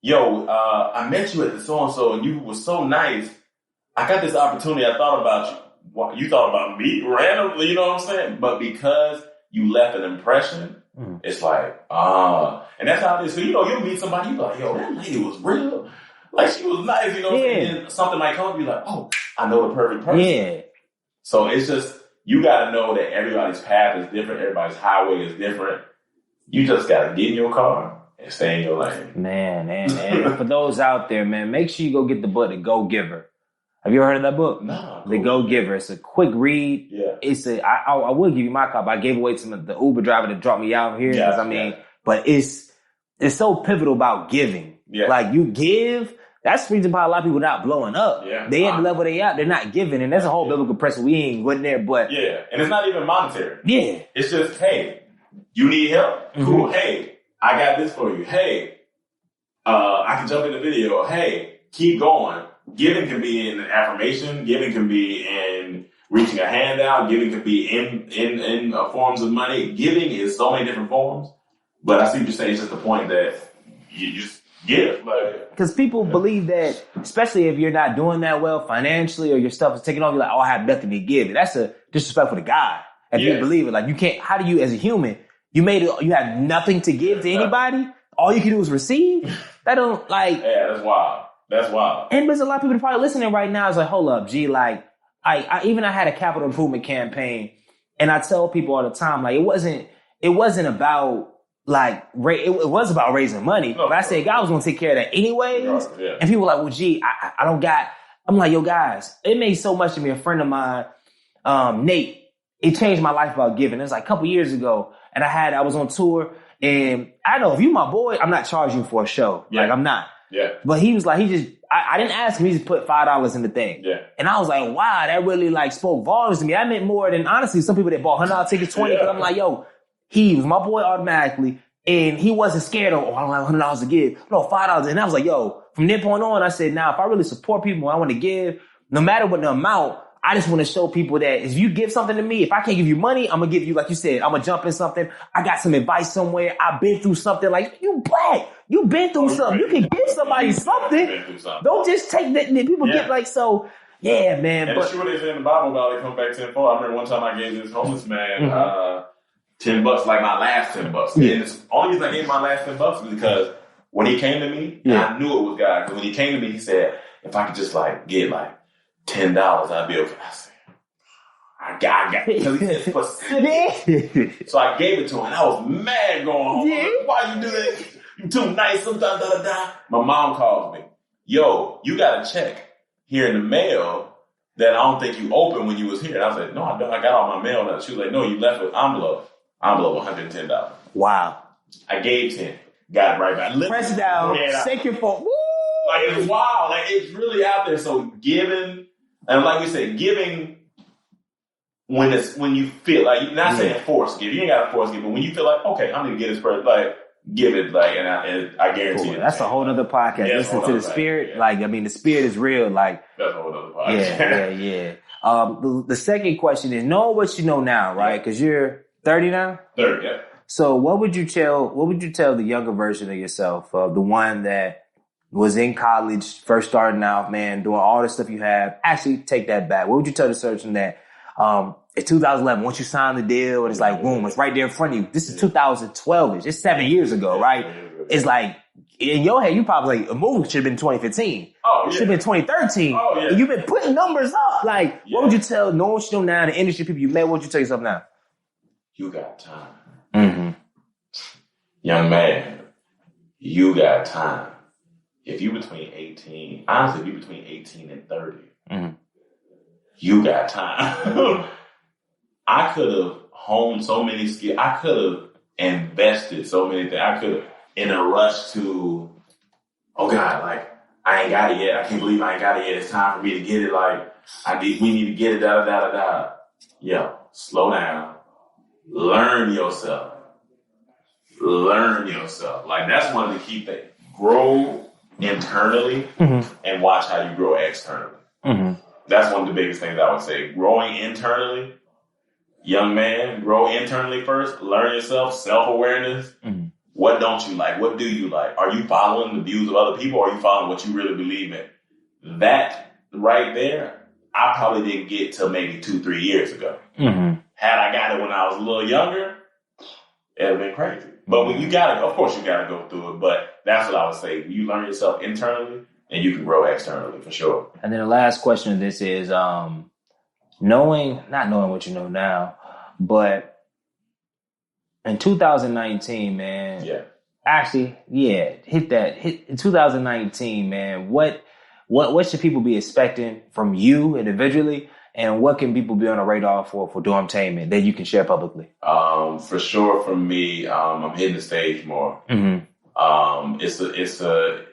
yo, I met you at the so-and-so and you were so nice. I got this opportunity. I thought about you. You thought about me randomly, you know what I'm saying? But because you left an impression, it's like, and that's how it is. So, you know, you'll meet somebody, you be like, yo, that lady was real. Like, she was nice, you know what I'm saying? And something might come up, you're like, oh, I know the perfect person. Yeah. So it's just, you got to know that everybody's path is different. Everybody's highway is different. You just got to get in your car and stay in your lane. Man, and for those out there, man, make sure you go get the book, The Go Giver. Have you ever heard of that book? No. The Go Giver. It's a quick read. Yeah. I will give you my copy. I gave away to the Uber driver that dropped me out here. But it's so pivotal about giving. Yeah. Like, you give, that's the reason why a lot of people are not blowing up. Yeah. They at the level they at, they're not giving. And that's a whole biblical principle. We ain't going there, but. Yeah. And it's not even monetary. Yeah. It's just, hey, you need help? Cool. Hey, I got this for you. Hey, I can jump in the video. Hey, keep going. Giving can be in affirmation. Giving can be in reaching a hand out. Giving can be in forms of money. Giving is so many different forms. But I see what you're saying. It's just the point that you just give. Because people believe that, especially if you're not doing that well financially or your stuff is taking off, you're like, oh, I have nothing to give. That's a disrespectful to God. If you believe it, like, you can't, how do you, as a human, you have nothing to give to anybody? All you can do is receive? That don't, like. Yeah, that's wild. That's wild. And there's a lot of people that probably listening right now is like, hold up, G, like, I had a capital improvement campaign, and I tell people all the time, like, it wasn't about, like, it was about raising money, but I said God was going to take care of that anyways. Yeah. And people were like, well, G, I don't got, I'm like, yo, guys, it made so much to me. A friend of mine, Nate, it changed my life about giving. It was like a couple years ago, and I was on tour, and I know if you my boy, I'm not charging you for a show. Yeah. Like, I'm not. Yeah. But he was like, I didn't ask him, he just put $5 in the thing. Yeah. And I was like, wow, that really, like, spoke volumes to me. That meant more than, honestly, some people that bought $100 tickets, 20, because I'm like, yo, he was my boy automatically, and he wasn't scared of, I don't have $100 to give. No, $5. And I was like, yo, from that point on, I said, now, if I really support people, I want to give, no matter what the amount, I just want to show people that if you give something to me, if I can't give you money, I'm going to give you, like you said, I'm going to jump in something. I got some advice somewhere. I've been through something. Like, you black. You've been through something. You can give somebody something. Don't just take that. People get like, so, yeah, man. And it's true what they say in the Bible about it come back tenfold. I remember one time I gave this homeless man $10, like my last $10. Yeah. And the only reason I gave my last $10 was because when he came to me, I knew it was God. Because when he came to me, he said, if I could just, like, get, like, $10, I'd be okay. I said, I got it. Because he said specific. So I gave it to him, and I was mad going home. Yeah. Like, why you do that? You too nice sometimes, My mom calls me. Yo, you got a check here in the mail that I don't think you opened when you was here. And I said, no, I don't. I got all my mail now. She was like, no, you left with envelope $110. Wow. I gave 10. Got it right back. Press down. Shake your phone. Woo! Like, it's wild. Like, it's really out there. So giving, and like we said, giving when you feel like, you're not saying force give. You ain't got to force give, but when you feel like, okay, I'm going to get this person, like, give it, like, and I guarantee it. That's a whole other podcast. Yeah, listen to the spirit. Yeah. Like, I mean, the spirit is real. Like, that's a whole other podcast. Yeah. The second question is, know what you know now, right? Because you're 30 now? 30, yeah. So what would you tell the younger version of yourself, the one that was in college, first starting out, man, doing all the stuff you have? Actually, take that back. What would you tell the person that It's 2011. Once you sign the deal and it's like, boom, it's right there in front of you. This is 2012-ish. It's 7 years ago, right? It's like, in your head, you probably like, a movie should have been 2015. Oh, yeah. Should have been 2013. Oh, yeah. And you've been putting numbers up. Like, what would you tell knowing what you know now, the industry people you met, what would you tell yourself now? You got time. Mm-hmm. Young man, you got time. If you between 18, honestly, if you between 18 and 30, you got time. I could have honed so many skills. I could have invested so many things. I could have, in a rush to, oh God, like, I ain't got it yet. I can't believe I ain't got it yet. It's time for me to get it. Like, we need to get it, da-da-da-da-da. Yeah, slow down. Learn yourself. Like, that's one of the key things. Grow internally and watch how you grow externally. That's one of the biggest things I would say. Growing internally, young man, grow internally first. Learn yourself, self-awareness. What don't you like? What do you like? Are you following the views of other people, or are you following what you really believe in? That right there, I probably didn't get till maybe 2-3 years ago. Had I got it when I was a little younger, it would have been crazy. But when you got it, of course you got to go through it. But that's what I would say. You learn yourself internally, and you can grow externally for sure. And then the last question of this is, not knowing what you know now, but in 2019, man. Yeah. Actually, yeah, hit in 2019, man. What should people be expecting from you individually, and what can people be on the radar for Dormtainment that you can share publicly? For sure, for me, I'm hitting the stage more. It's a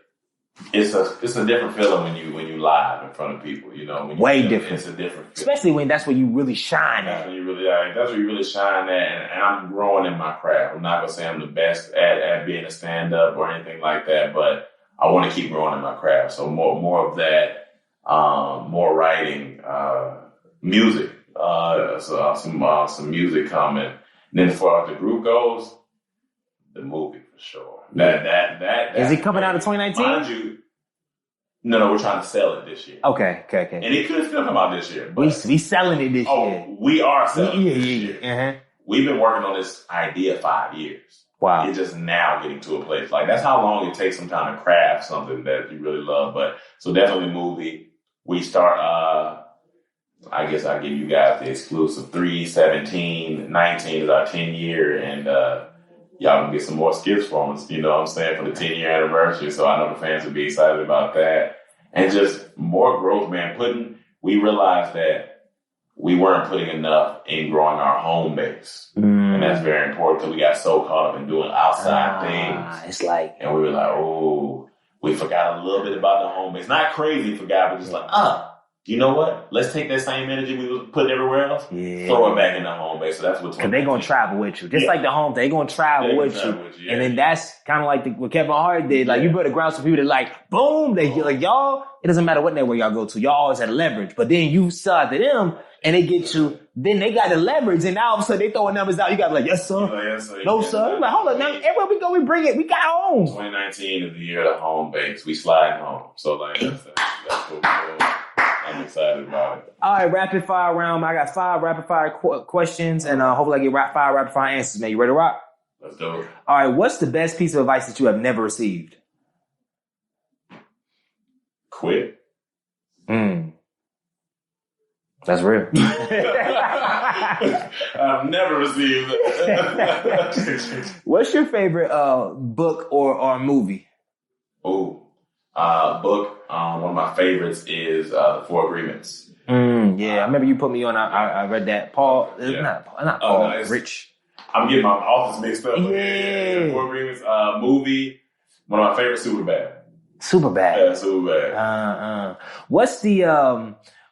different feeling when you live in front of people. You know, way different. It's a different feeling. Especially when that's where you really shine at. That's where you really shine at, and I'm growing in my craft. I'm not gonna say I'm the best at being a stand up or anything like that, but I want to keep growing in my craft. So more of that, more writing, music, some music coming. And then as far as the group goes, the movie for sure. That is it coming out in 2019? Mind you, no, we're trying to sell it this year. Okay. And it could still come out this year. But we selling it this year. We are selling it this year. Uh-huh. We've been working on this idea 5 years. Wow. It's just now getting to a place. Like, that's how long it takes some time to craft something that you really love. But so definitely movie. We start, I guess I'll give you guys the exclusive 3/17/19 is our 10-year, and y'all can get some more skips from us, you know what I'm saying, for the 10-year anniversary. So I know the fans will be excited about that. And just more growth, man. We realized that we weren't putting enough in growing our home base. And that's very important because we got so caught up in doing outside things. It's like, and we were like, oh, we forgot a little bit about the home base. Not crazy forgot, but just like, you know what? Let's take that same energy we was putting everywhere else, throw it back in the home base. So that's what. Because they're gonna travel with you, just like the home. They're gonna travel with you, and then that's kind of like what Kevin Hart did. Like you put a ground some people that like, boom, they like y'all. It doesn't matter what network y'all go to, y'all always had leverage. But then you sell to them, and they get you. Then they got the leverage, and now all of a sudden they throwing numbers out. You got to be like, yes sir, yes, sir. No sir. You're like, hold on, now everywhere we go, we bring it. We got home. 2019 is the year of the home base. We slide home. So like that's what we're doing. I'm excited about it. All right, rapid fire round. I got 5 rapid fire questions, and hopefully I get 5 rapid fire answers, man. You ready to rock? Let's do it. All right, what's the best piece of advice that you have never received? Quit. That's real. I've never received it. What's your favorite book or movie? Book. One of my favorites is The Four Agreements. Yeah, I remember you put me on. I read that. Paul, not Paul. Rich. I'm getting my office mixed up. Yeah. Four Agreements. Movie. One of my favorites. Superbad. Yeah, Superbad.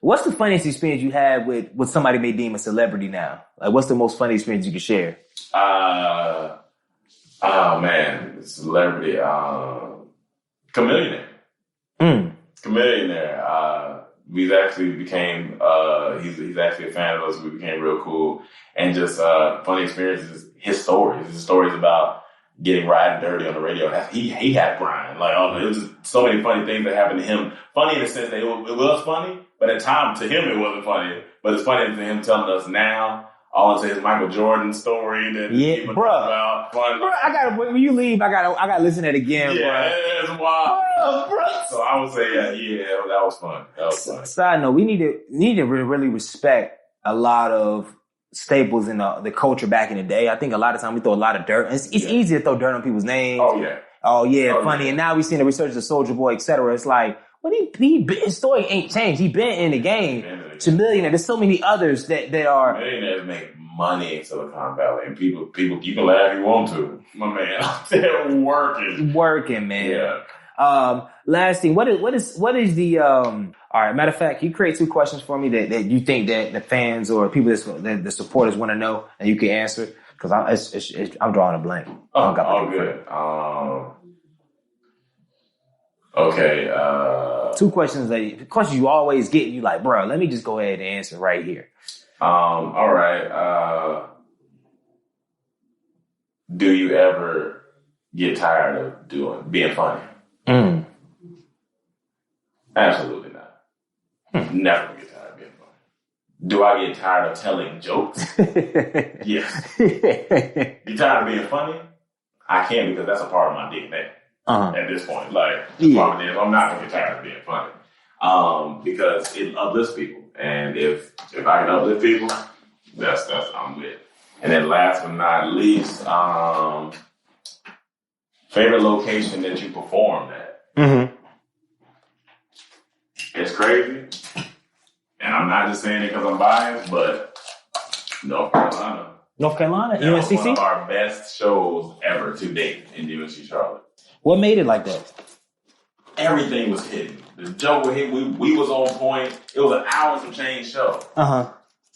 What's the funniest experience you had with somebody may deem a celebrity now? Like, what's the most funny experience you can share? Oh man, celebrity. Chameleon. Chameleon. We actually became. He's actually a fan of us. We became real cool, and just funny experiences. His stories about getting riding dirty on the radio. He had grind. Like, it was just so many funny things that happened to him. Funny in the sense that it was funny, but at the time to him it wasn't funny. But it's funny to him telling us now. All into his Michael Jordan story that people talk about. Bro, when you leave, I gotta listen to it again, yeah, it's wild. Bro. So I would say, that was fun. Side note, we need to really respect a lot of staples in the culture back in the day. I think a lot of time we throw a lot of dirt. It's easy to throw dirt on people's names. Oh yeah, funny. Yeah. And now we've seen the resurgence of Soulja Boy, etc. It's like, well, his story ain't changed. He been in the game. To millionaire. There's so many others that are millionaires make money in Silicon Valley, and people you can laugh if you want to. My man, they're working, man. Yeah. Last thing, what is the all right? Matter of fact, you create 2 questions for me that you think that the fans or people that the supporters want to know, and you can answer because I'm drawing a blank. Oh, good. Okay. 2 questions questions you always get. You like, bro, let me just go ahead and answer right here. All right. Do you ever get tired of being funny? Absolutely not. Never get tired of being funny. Do I get tired of telling jokes? Yes. You tired of being funny? I can't, because that's a part of my DNA. At this point, the problem is I'm not gonna get tired of being funny, because it uplifts people, and if I can uplift people, that's I'm with. And then last but not least, favorite location that you performed at. It's crazy, and I'm not just saying it because I'm biased, but North Carolina. UNCC? Was one of our best shows ever to date in UNC Charlotte. What made it like that? Everything was hidden. The joke was hit. We was on point. It was an hour and some change show.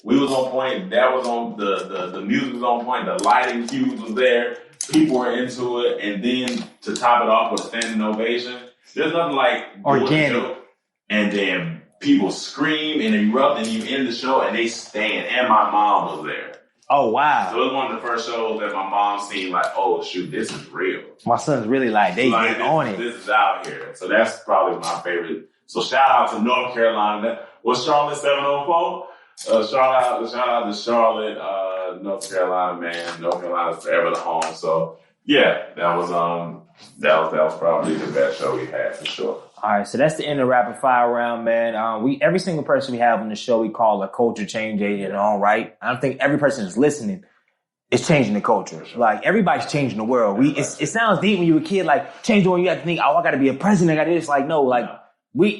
We was on point. That was on the music was on point. The lighting cues was there. People were into it, and then to top it off with a standing ovation. There's nothing like organic. Joke, and then people scream and erupt, and you end the show, and they stand. And my mom was there. Oh, wow. So it was one of the first shows that my mom seen, like, oh, shoot, this is real. My son's really they on it. This is out here. So that's probably my favorite. So shout out to North Carolina. Was Charlotte 704? Shout out to Charlotte, North Carolina, man. North Carolina's forever the home. So yeah, that was probably the best show we had for sure. All right, so that's the end of rapid fire round, man. Every single person we have on the show, we call a culture change agent in their own right. I don't think every person that's listening is changing the culture. Like, everybody's changing the world. It sounds deep when you were a kid, like, change the world, you have to think, oh, I got to be a president, I got to this. Like, no, like,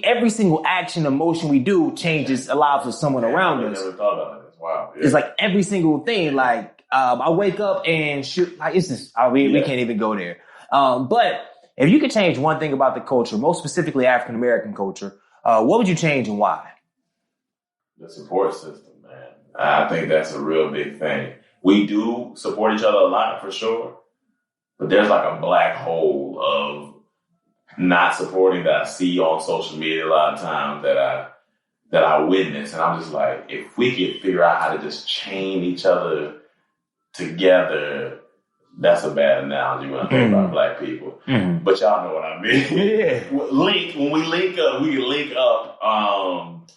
every single action, emotion we do changes lives of someone around us. I never thought about it. Wow. Yeah. It's like every single thing, like, I wake up and shoot, like, it's just, we can't even go there. But if you could change one thing about the culture, most specifically African American culture, what would you change and why? The support system, man. I think that's a real big thing. We do support each other a lot, for sure, but there's like a black hole of not supporting that I see on social media a lot of times that I witness, and I'm just like, if we could figure out how to just chain each other together. That's a bad analogy when I think about black people. But y'all know what I mean. Yeah. When we link up, we can link up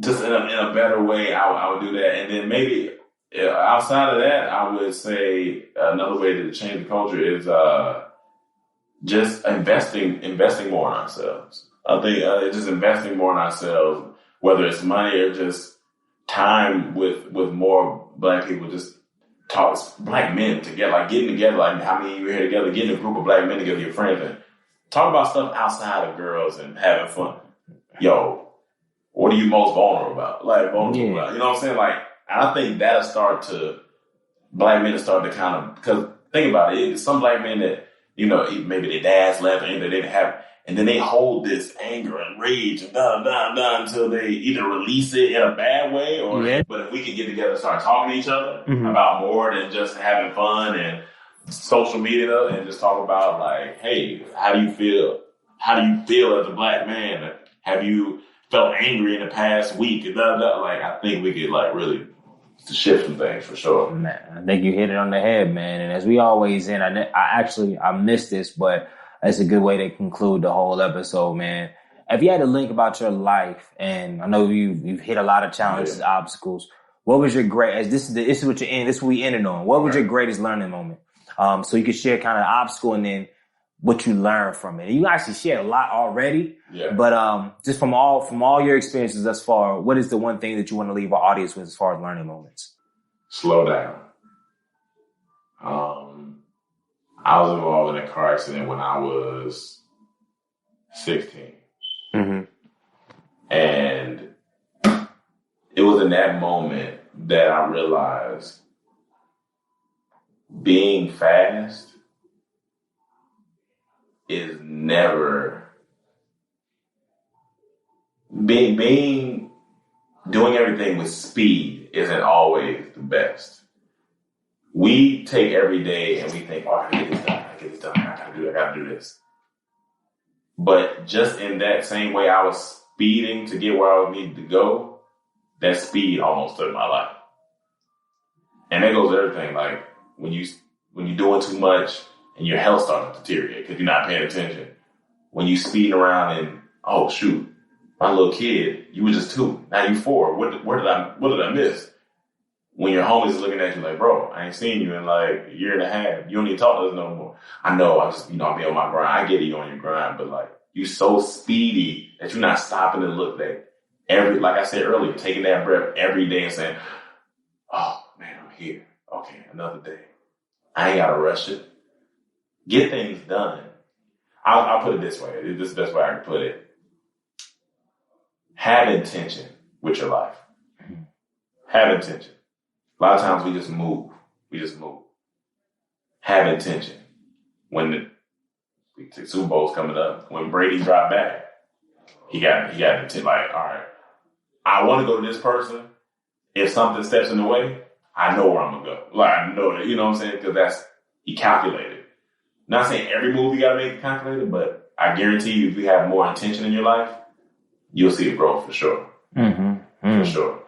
just in a better way. I would do that. And then maybe outside of that, I would say another way to change the culture is just investing more in ourselves. I think just investing more in ourselves, whether it's money or just time with more black people, just talk black men together, like getting together, like how many of you are here together, getting a group of black men together, your friends, and talk about stuff outside of girls and having fun. Yo, what are you most vulnerable about? About, you know what I'm saying? Like, I think that'll black men start to kind of, because think about it, some black men that, maybe their dads left and they didn't have, and then they hold this anger and rage and until they either release it in a bad way or, but if we can get together and start talking to each other about more than just having fun and social media and just talk about like, hey, how do you feel? How do you feel as a black man? Have you felt angry in the past week? Like, I think we could like really to shift some things for sure. Man, I think you hit it on the head, man. And as we always end, I missed this, but that's a good way to conclude the whole episode, man. If you had to link about your life, and I know you've hit a lot of challenges, obstacles. What was your this is what you're in. This is what we ended on. What was your greatest learning moment? So you could share kind of the obstacle and then what you learned from it. And you actually shared a lot already. Yeah. But just from all your experiences thus far, what is the one thing that you want to leave our audience with as far as learning moments? Slow down. I was involved in a car accident when I was 16. Mm-hmm. And it was in that moment that I realized being fast is never doing everything with speed isn't always the best. We take every day and we think, oh, I gotta get this done, I gotta do this. But just in that same way I was speeding to get where I needed to go, that speed almost took my life. And that goes to everything. Like when you're doing too much and your health starts to deteriorate because you're not paying attention. When you speeding around and, oh shoot, my little kid, you were just 2, now you 4. What did I miss? When your homies is looking at you like, bro, I ain't seen you in like a year and a half. You don't need to talk to us no more. I know, I be on my grind. I get you on your grind, but like you so speedy that you're not stopping to look like like I said earlier, taking that breath every day and saying, oh man, I'm here. Okay, another day. I ain't gotta rush it. Get things done. I'll put it this way. This is the best way I can put it. Have intention with your life. Have intention. A lot of times we just move. Have intention. When the Super Bowl's coming up, when Brady dropped back, he got intent. Like, all right, I want to go to this person. If something steps in the way, I know where I'm gonna go. Like I know that, you know what I'm saying? Because he calculated. Not saying every move you gotta make calculated, but I guarantee you, if you have more intention in your life, you'll see it grow for sure. For sure.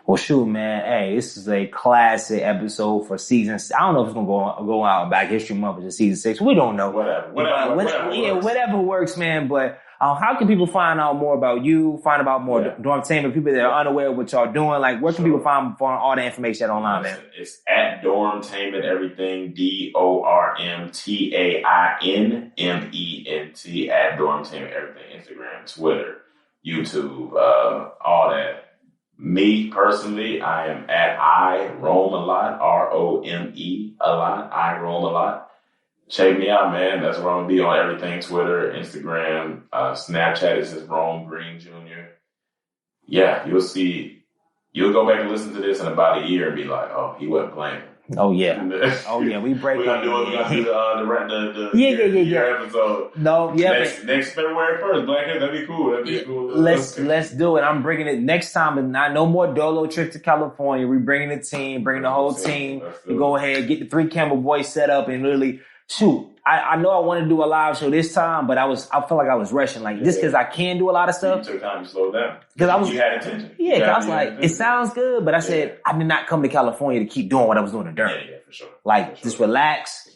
Well, shoot, man. Hey, this is a classic episode for season. I don't know if it's gonna go out Back History Month or just season 6. We don't know. Whatever works, man. But how can people find out more about you? Find out more Dormtainment, people that are unaware of what y'all doing. Like, where can people find all the information online, man? It's at Dormtainment everything. DORMTAINMENT at Dormtainment everything. Instagram, Twitter, YouTube, all that. Me personally, I am at I Roam a Lot, ROME a lot. I Roam a Lot. Check me out, man. That's where I'm gonna be on everything: Twitter, Instagram, Snapchat. It says Rome Green Jr. Yeah, you'll see. You'll go back and listen to this in about a year and be like, "Oh, he wasn't playing." Oh yeah, we break. We're gonna do the episode. No, yeah, next February 1st, Black History. That'd be cool. Let's do it. I'm bringing it next time, and not no more dolo trips to California. We're bringing the team, bringing the whole team. We go ahead, get the 3 camera boys set up, and literally shoot. I know I wanted to do a live show this time, but I felt like I was rushing. Like just because I can do a lot of stuff. You took time to slow down. Because you had intention. Yeah, because I was like, it sounds good, but I said I did not come to California to keep doing what I was doing in Durham. Yeah, for sure. Like just relax.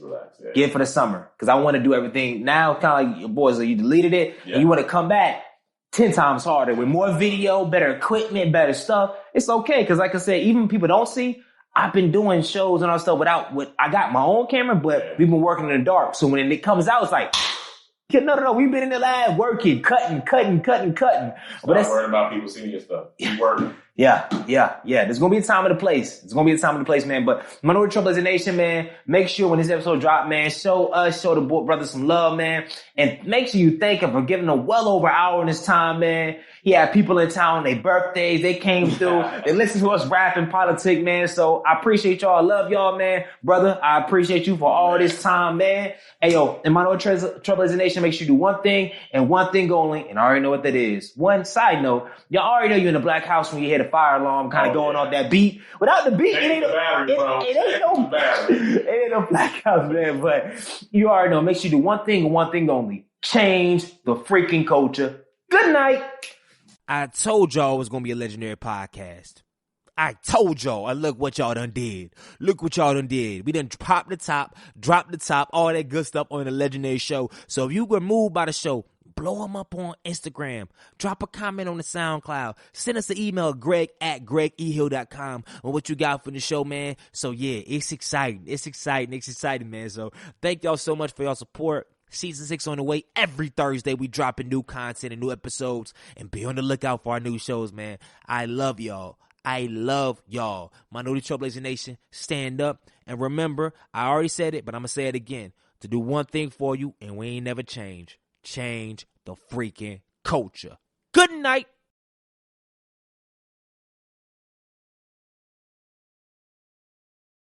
Get it for the summer. Because I want to do everything now. Kind of like your boys, you deleted it, and you want to come back 10 times harder with more video, better equipment, better stuff. It's okay because, like I said, even people don't see. I've been doing shows and all stuff I got my own camera, but we've been working in the dark. So when it comes out, it's like, no, we've been in the lab working, cutting. But that's worrying about people seeing your stuff. Keep working. Yeah. There's going to be a time and a place. Man. But Minority Trailblazer Nation, man, make sure when this episode drop, man, show the brothers some love, man. And make sure you thank him for giving them well over an hour in this time, man. He had people in town, their birthdays, they came through. They listened to us rap and politic, man. So I appreciate y'all. I love y'all, man. Brother, I appreciate you for all this time, man. Hey, yo, in Minority Trailblazer Nation, make sure you do one thing and one thing only. And I already know what that is. One side note, y'all already know you're in the black house when you hear the fire alarm kind of going off that beat. Without the beat, it ain't no black house, man. But you already know. Make sure you do one thing and one thing only. Change the freaking culture. Good night. I told y'all it was going to be a legendary podcast. I told y'all, and look what y'all done did. Look what y'all done did. We done popped the top, dropped the top, all that good stuff on the legendary show. So if you were moved by the show, blow them up on Instagram. Drop a comment on the SoundCloud. Send us an email, greg@gregehill.com on what you got for the show, man. So yeah, it's exciting. It's exciting, man. So thank y'all so much for y'all support. Season 6 on the way. Every Thursday we dropping new content and new episodes. And be on the lookout for our new shows, man. I love y'all. Minority Trailblazer Nation, stand up. And remember, I already said it, but I'm going to say it again. To do one thing for you, and we ain't never change. Change the freaking culture. Good night.